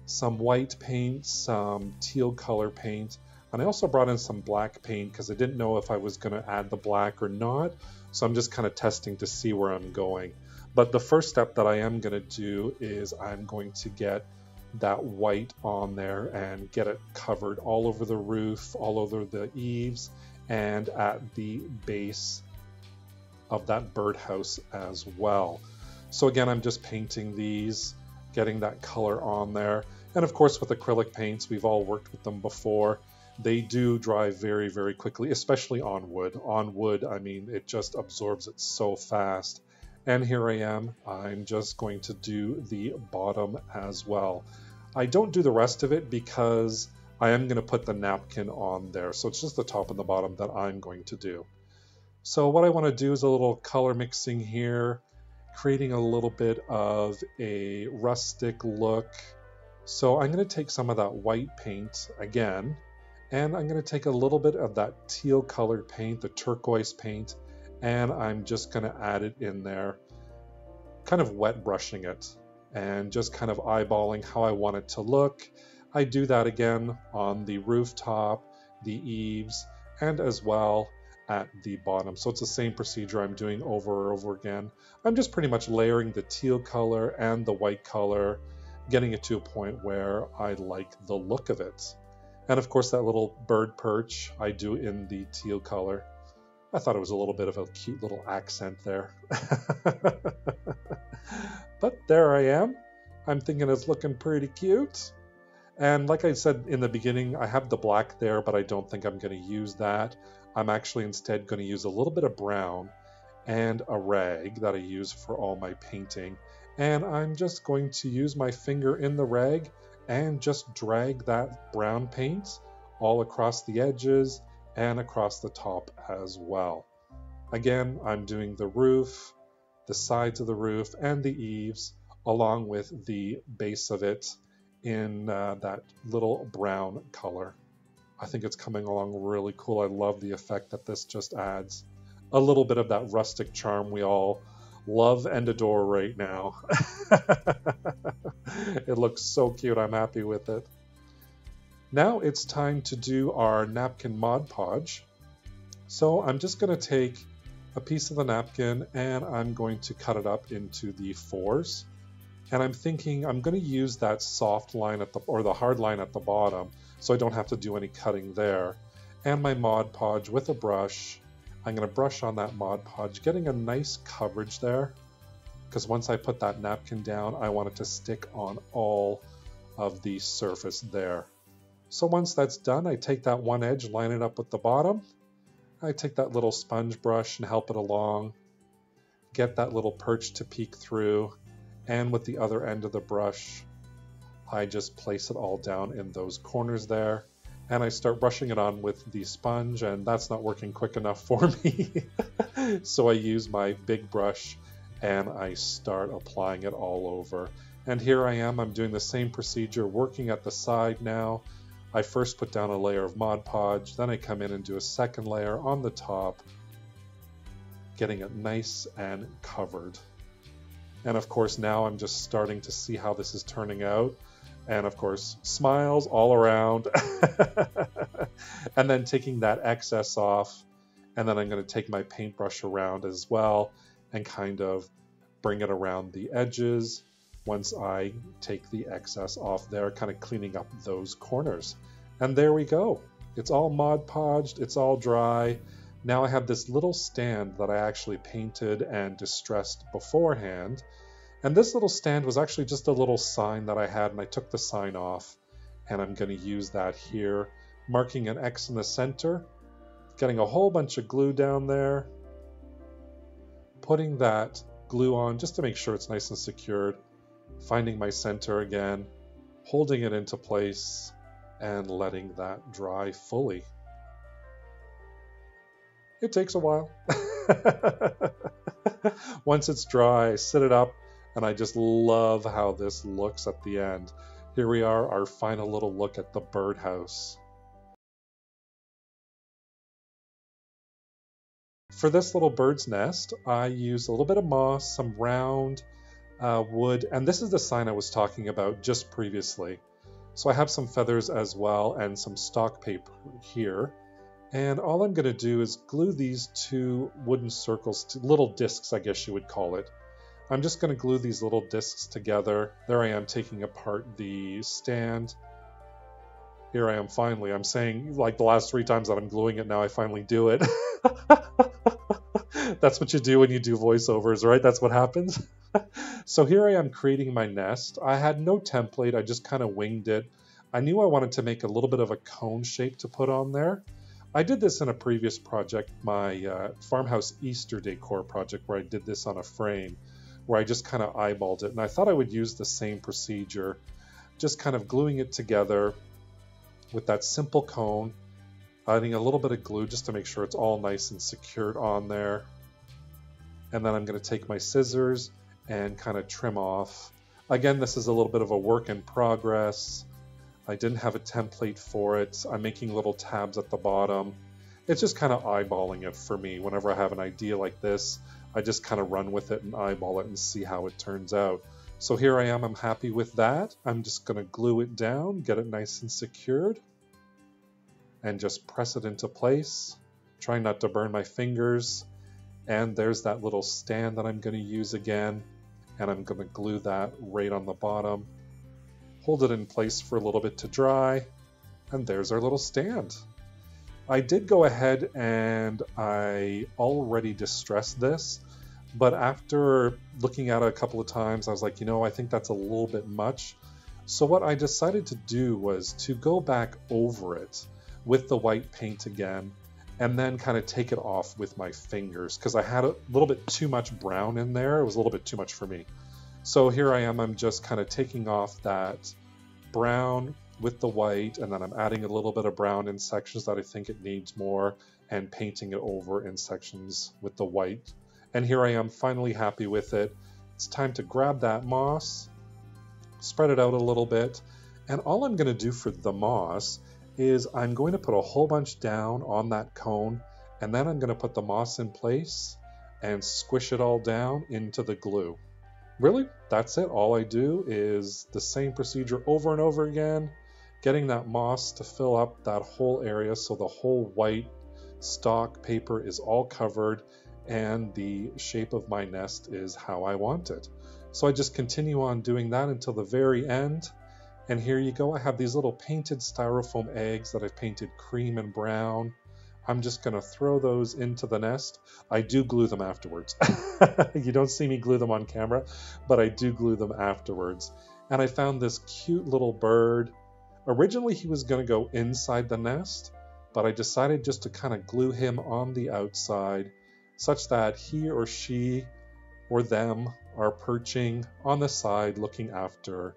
[SPEAKER 1] some white paint, some teal color paint, and I also brought in some black paint because I didn't know if I was going to add the black or not. So I'm just kind of testing to see where I'm going. But the first step that I am going to do is I'm going to get that white on there and get it covered all over the roof, all over the eaves, and at the base of that birdhouse as well. So again, I'm just painting these, getting that color on there. And of course, with acrylic paints, we've all worked with them before. They do dry very, very quickly, especially on wood. On wood, I mean, it just absorbs it so fast. And here I am. I'm just going to do the bottom as well. I don't do the rest of it because I am going to put the napkin on there. So it's just the top and the bottom that I'm going to do. So what I want to do is a little color mixing here, creating a little bit of a rustic look. So I'm going to take some of that white paint again, and I'm going to take a little bit of that teal colored paint, the turquoise paint, and I'm just going to add it in there, kind of wet brushing it and just kind of eyeballing how I want it to look. I do that again on the rooftop, the eaves, and as well at the bottom. So it's the same procedure I'm doing over and over again. I'm just pretty much layering the teal color and the white color, getting it to a point where I like the look of it. And of course that little bird perch I do in the teal color. I thought it was a little bit of a cute little accent there. But there I am. I'm thinking it's looking pretty cute. And like I said in the beginning, I have the black there, but I don't think I'm going to use that. I'm actually instead going to use a little bit of brown and a rag that I use for all my painting. And I'm just going to use my finger in the rag and just drag that brown paint all across the edges and across the top as well. Again, I'm doing the roof, the sides of the roof, and the eaves, along with the base of it in that little brown color. I think it's coming along really cool. I love the effect that this just adds. A little bit of that rustic charm we all love and adore right now. It looks so cute. I'm happy with it. Now it's time to do our napkin Mod Podge. So I'm just going to take a piece of the napkin and I'm going to cut it up into the fours. And I'm thinking I'm going to use that soft line at the, or the hard line at the bottom, so I don't have to do any cutting there. And my Mod Podge with a brush. I'm going to brush on that Mod Podge, getting a nice coverage there, because once I put that napkin down, I want it to stick on all of the surface there. So once that's done, I take that one edge, line it up with the bottom. I take that little sponge brush and help it along, get that little perch to peek through, and with the other end of the brush, I just place it all down in those corners there. And I start brushing it on with the sponge, and that's not working quick enough for me. So I use my big brush and I start applying it all over. And here I am, I'm doing the same procedure, working at the side now. I first put down a layer of Mod Podge, then I come in and do a second layer on the top, getting it nice and covered. And of course now I'm just starting to see how this is turning out. And of course, smiles all around. And then taking that excess off, and then I'm going to take my paintbrush around as well and kind of bring it around the edges once I take the excess off there, kind of cleaning up those corners. And there we go. It's all Mod Podged, it's all dry. Now I have this little stand that I actually painted and distressed beforehand. And this little stand was actually just a little sign that I had, and I took the sign off, and I'm going to use that here, marking an X in the center, getting a whole bunch of glue down there, putting that glue on just to make sure it's nice and secured, finding my center again, holding it into place, and letting that dry fully. It takes a while. Once it's dry, I sit it up, and I just love how this looks at the end. Here we are, our final little look at the birdhouse. For this little bird's nest, I used a little bit of moss, some round wood, and this is the sign I was talking about just previously. So I have some feathers as well and some stock paper here. And all I'm going to do is glue these two wooden circles, to little discs I guess you would call it. I'm just going to glue these little discs together. There I am taking apart the stand. Here I am finally. I'm saying like the last 3 times that I'm gluing it, now I finally do it. That's what you do when you do voiceovers, right? That's what happens. So here I am creating my nest. I had no template. I just kind of winged it. I knew I wanted to make a little bit of a cone shape to put on there. I did this in a previous project, my farmhouse Easter decor project, where I did this on a frame, where I just kind of eyeballed it. And I thought I would use the same procedure, just kind of gluing it together with that simple cone, adding a little bit of glue just to make sure it's all nice and secured on there. And then I'm going to take my scissors and kind of trim off. Again, this is a little bit of a work in progress. I didn't have a template for it. I'm making little tabs at the bottom. It's just kind of eyeballing it for me. Whenever I have an idea like this, I just kind of run with it and eyeball it and see how it turns out. So here I am, I'm happy with that. I'm just going to glue it down, get it nice and secured, and just press it into place. Trying not to burn my fingers. And there's that little stand that I'm going to use again, and I'm going to glue that right on the bottom. Hold it in place for a little bit to dry, and there's our little stand. I did go ahead and I already distressed this, but after looking at it a couple of times, I was like, you know, I think that's a little bit much. So what I decided to do was to go back over it with the white paint again, and then kind of take it off with my fingers, because I had a little bit too much brown in there. It was a little bit too much for me. So here I am, I'm just kind of taking off that brown with the white, and then I'm adding a little bit of brown in sections that I think it needs more, and painting it over in sections with the white. And here I am finally happy with it. It's time to grab that moss, spread it out a little bit, and all I'm going to do for the moss is I'm going to put a whole bunch down on that cone, and then I'm going to put the moss in place and squish it all down into the glue. Really, that's it. All I do is the same procedure over and over again, getting that moss to fill up that whole area so the whole white stock paper is all covered and the shape of my nest is how I want it. So I just continue on doing that until the very end. And here you go. I have these little painted styrofoam eggs that I've painted cream and brown. I'm just going to throw those into the nest. I do glue them afterwards. You don't see me glue them on camera, but I do glue them afterwards. And I found this cute little bird. Originally, he was going to go inside the nest, but I decided just to kind of glue him on the outside such that he or she or them are perching on the side looking after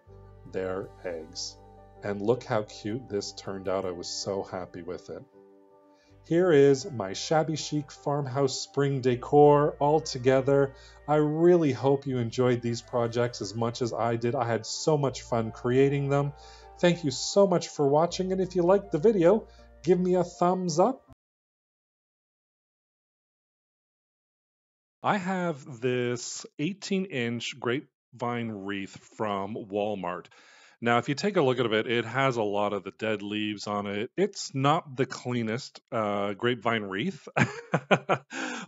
[SPEAKER 1] their eggs. And look how cute this turned out. I was so happy with it. Here is my shabby chic farmhouse spring decor all together. I really hope you enjoyed these projects as much as I did. I had so much fun creating them. Thank you so much for watching, and if you liked the video, give me a thumbs up. I have this 18-inch grapevine wreath from Walmart. Now, if you take a look at it, it has a lot of the dead leaves on it. It's not the cleanest grapevine wreath,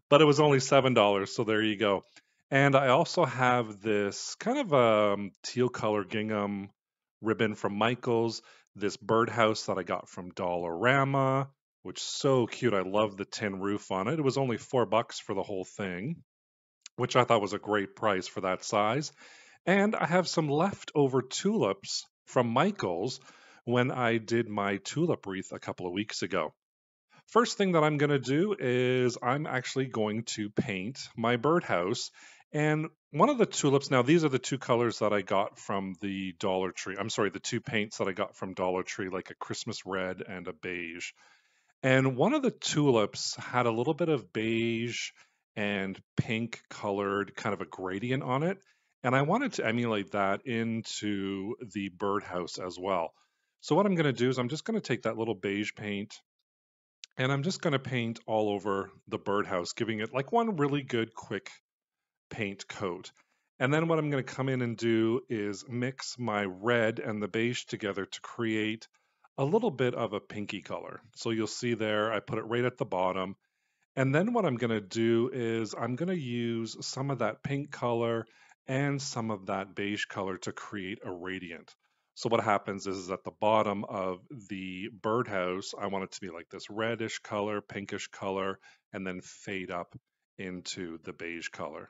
[SPEAKER 1] but it was only $7, so there you go. And I also have this kind of teal color gingham ribbon from Michaels, this birdhouse that I got from Dollarama, which is so cute. I love the tin roof on it. It was only $4 for the whole thing, which I thought was a great price for that size. And I have some leftover tulips from Michaels when I did my tulip wreath a couple of weeks ago. First thing that I'm going to do is I'm actually going to paint my birdhouse. And one of the tulips, now these are the two colors that I got from the Dollar Tree. I'm sorry, the two paints that I got from Dollar Tree, like a Christmas red and a beige. And one of the tulips had a little bit of beige and pink colored kind of a gradient on it. And I wanted to emulate that into the birdhouse as well. So what I'm going to do is I'm just going to take that little beige paint and I'm just going to paint all over the birdhouse, giving it like one really good quick paint coat. And then what I'm going to come in and do is mix my red and the beige together to create a little bit of a pinky color. So you'll see there, I put it right at the bottom. And then what I'm going to do is I'm going to use some of that pink color and some of that beige color to create a radiant. So what happens is at the bottom of the birdhouse, I want it to be like this reddish color, pinkish color, and then fade up into the beige color.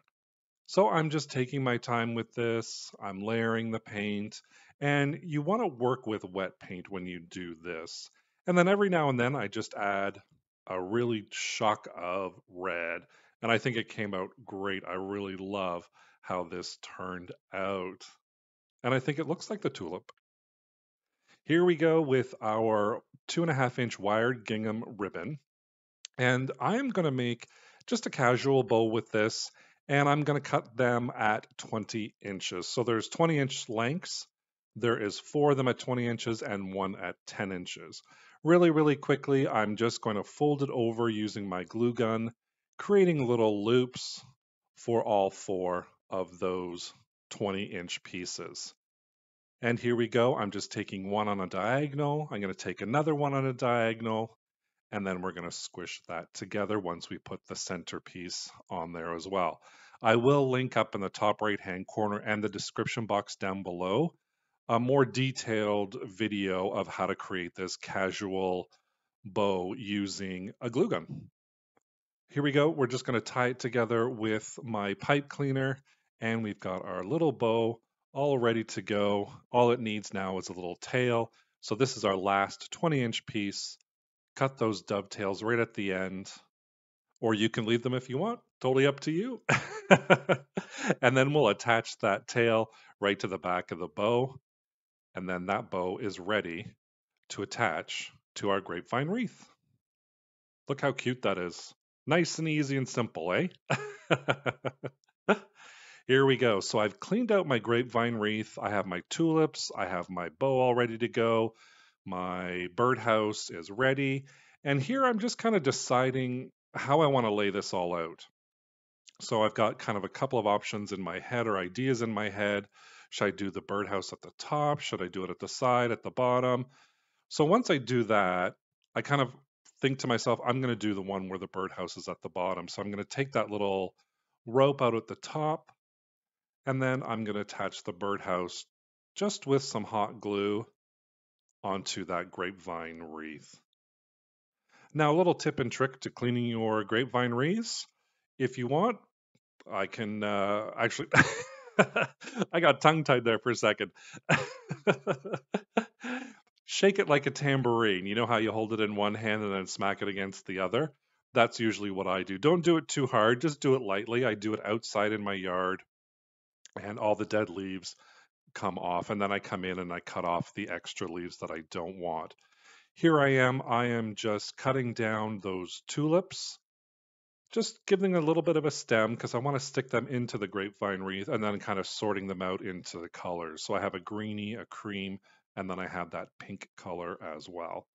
[SPEAKER 1] So I'm just taking my time with this. I'm layering the paint, and you want to work with wet paint when you do this. And then every now and then I just add a really shock of red, and I think it came out great. I really love how this turned out. And I think it looks like the tulip. Here we go with our 2.5-inch wired gingham ribbon. And I'm going to make just a casual bow with this, and I'm going to cut them at 20 inches. So there's 20-inch lengths. There is 4 of them at 20 inches and 1 at 10 inches. Really, really quickly, I'm just going to fold it over using my glue gun, creating little loops for all 4 of those 20-inch pieces. And here we go. I'm just taking one on a diagonal. I'm going to take another one on a diagonal, and then we're going to squish that together once we put the centerpiece on there as well. I will link up in the top right hand corner and the description box down below a more detailed video of how to create this casual bow using a glue gun. Here we go. We're just going to tie it together with my pipe cleaner, and we've got our little bow all ready to go. All it needs now is a little tail. So this is our last 20-inch piece. Cut those dovetails right at the end, or you can leave them if you want. Totally up to you. And then we'll attach that tail right to the back of the bow. And then that bow is ready to attach to our grapevine wreath. Look how cute that is. Nice and easy and simple, eh? Here we go. So I've cleaned out my grapevine wreath. I have my tulips. I have my bow all ready to go. My birdhouse is ready. And here I'm just kind of deciding how I want to lay this all out. So I've got kind of a couple of options in my head or ideas in my head. Should I do the birdhouse at the top? Should I do it at the side, at the bottom? So once I do that, I kind of think to myself, I'm going to do the one where the birdhouse is at the bottom. So I'm going to take that little rope out at the top, And then I'm going to attach the birdhouse just with some hot glue onto that grapevine wreath. Now, a little tip and trick to cleaning your grapevine wreaths. If you want, I can actually, I got tongue tied there for a second. Shake it like a tambourine. You know how you hold it in one hand and then smack it against the other? That's usually what I do. Don't do it too hard, just do it lightly. I do it outside in my yard, and all the dead leaves come off. And then I come in and I cut off the extra leaves that I don't want. Here I am just cutting down those tulips, just giving a little bit of a stem because I want to stick them into the grapevine wreath and then kind of sorting them out into the colors. So I have a greeny, a cream, and then I have that pink color as well.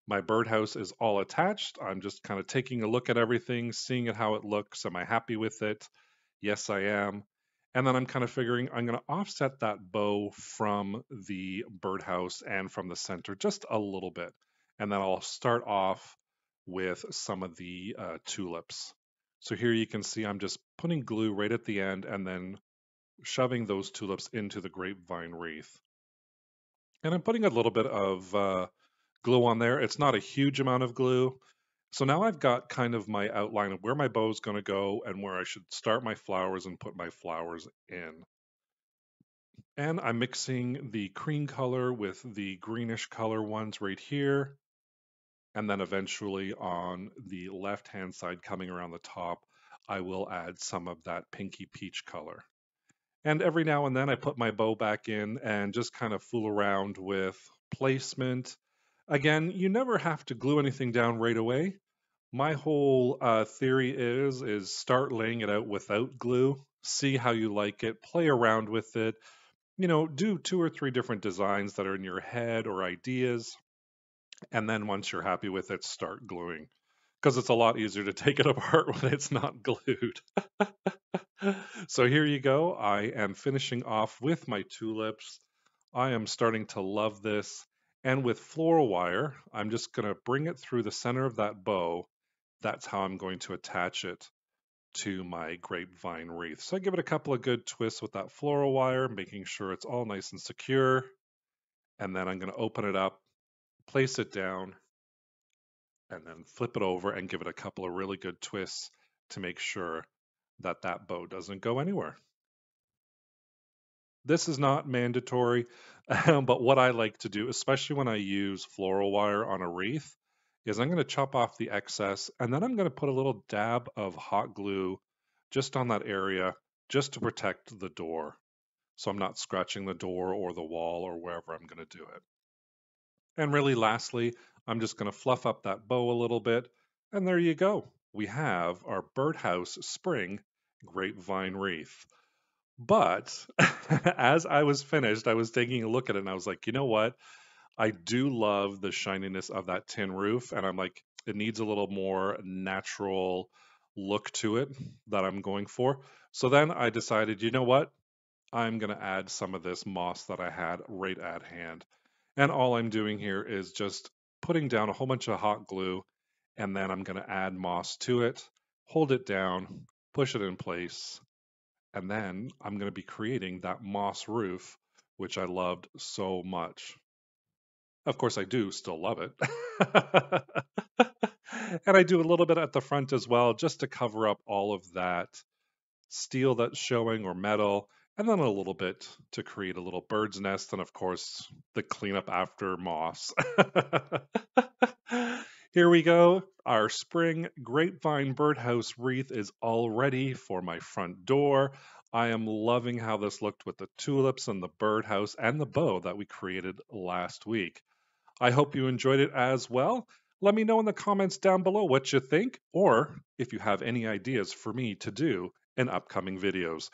[SPEAKER 1] My birdhouse is all attached. I'm just kind of taking a look at everything, seeing it how it looks. Am I happy with it? Yes, I am. And then I'm kind of figuring I'm going to offset that bow from the birdhouse and from the center just a little bit. And then I'll start off with some of the tulips. So here you can see I'm just putting glue right at the end and then shoving those tulips into the grapevine wreath. And I'm putting a little bit of glue on there. It's not a huge amount of glue. So now I've got kind of my outline of where my bow is going to go and where I should start my flowers and put my flowers in. And I'm mixing the cream color with the greenish color ones right here. And then eventually on the left-hand side coming around the top, I will add some of that pinky peach color. And every now and then I put my bow back in and just kind of fool around with placement. Again, you never have to glue anything down right away. My whole theory is start laying it out without glue, see how you like it, play around with it, do 2 or 3 different designs that are in your head or ideas. And then once you're happy with it, start gluing because it's a lot easier to take it apart when it's not glued. So here you go. I am finishing off with my tulips. I am starting to love this. And with floral wire, I'm just going to bring it through the center of that bow. That's how I'm going to attach it to my grapevine wreath. So I give it a couple of good twists with that floral wire, making sure it's all nice and secure. And then I'm going to open it up, place it down, and then flip it over and give it a couple of really good twists to make sure that that bow doesn't go anywhere. This is not mandatory, but what I like to do, especially when I use floral wire on a wreath, is I'm going to chop off the excess and then I'm going to put a little dab of hot glue just on that area just to protect the door. So I'm not scratching the door or the wall or wherever I'm going to do it. And really lastly, I'm just going to fluff up that bow a little bit. And there you go. We have our birdhouse spring grapevine wreath. But as I was finished, I was taking a look at it and I was like, you know what? I do love the shininess of that tin roof. And I'm like, it needs a little more natural look to it that I'm going for. So then I decided, you know what? I'm going to add some of this moss that I had right at hand. And all I'm doing here is just putting down a whole bunch of hot glue, and then I'm going to add moss to it, hold it down, push it in place, and then I'm going to be creating that moss roof, which I loved so much. Of course, I do still love it. And I do a little bit at the front as well, just to cover up all of that steel that's showing or metal, and then a little bit to create a little bird's nest, and of course, the cleanup after moss. Here we go. Our spring grapevine birdhouse wreath is all ready for my front door. I am loving how this looked with the tulips and the birdhouse and the bow that we created last week. I hope you enjoyed it as well. Let me know in the comments down below what you think, or if you have any ideas for me to do in upcoming videos.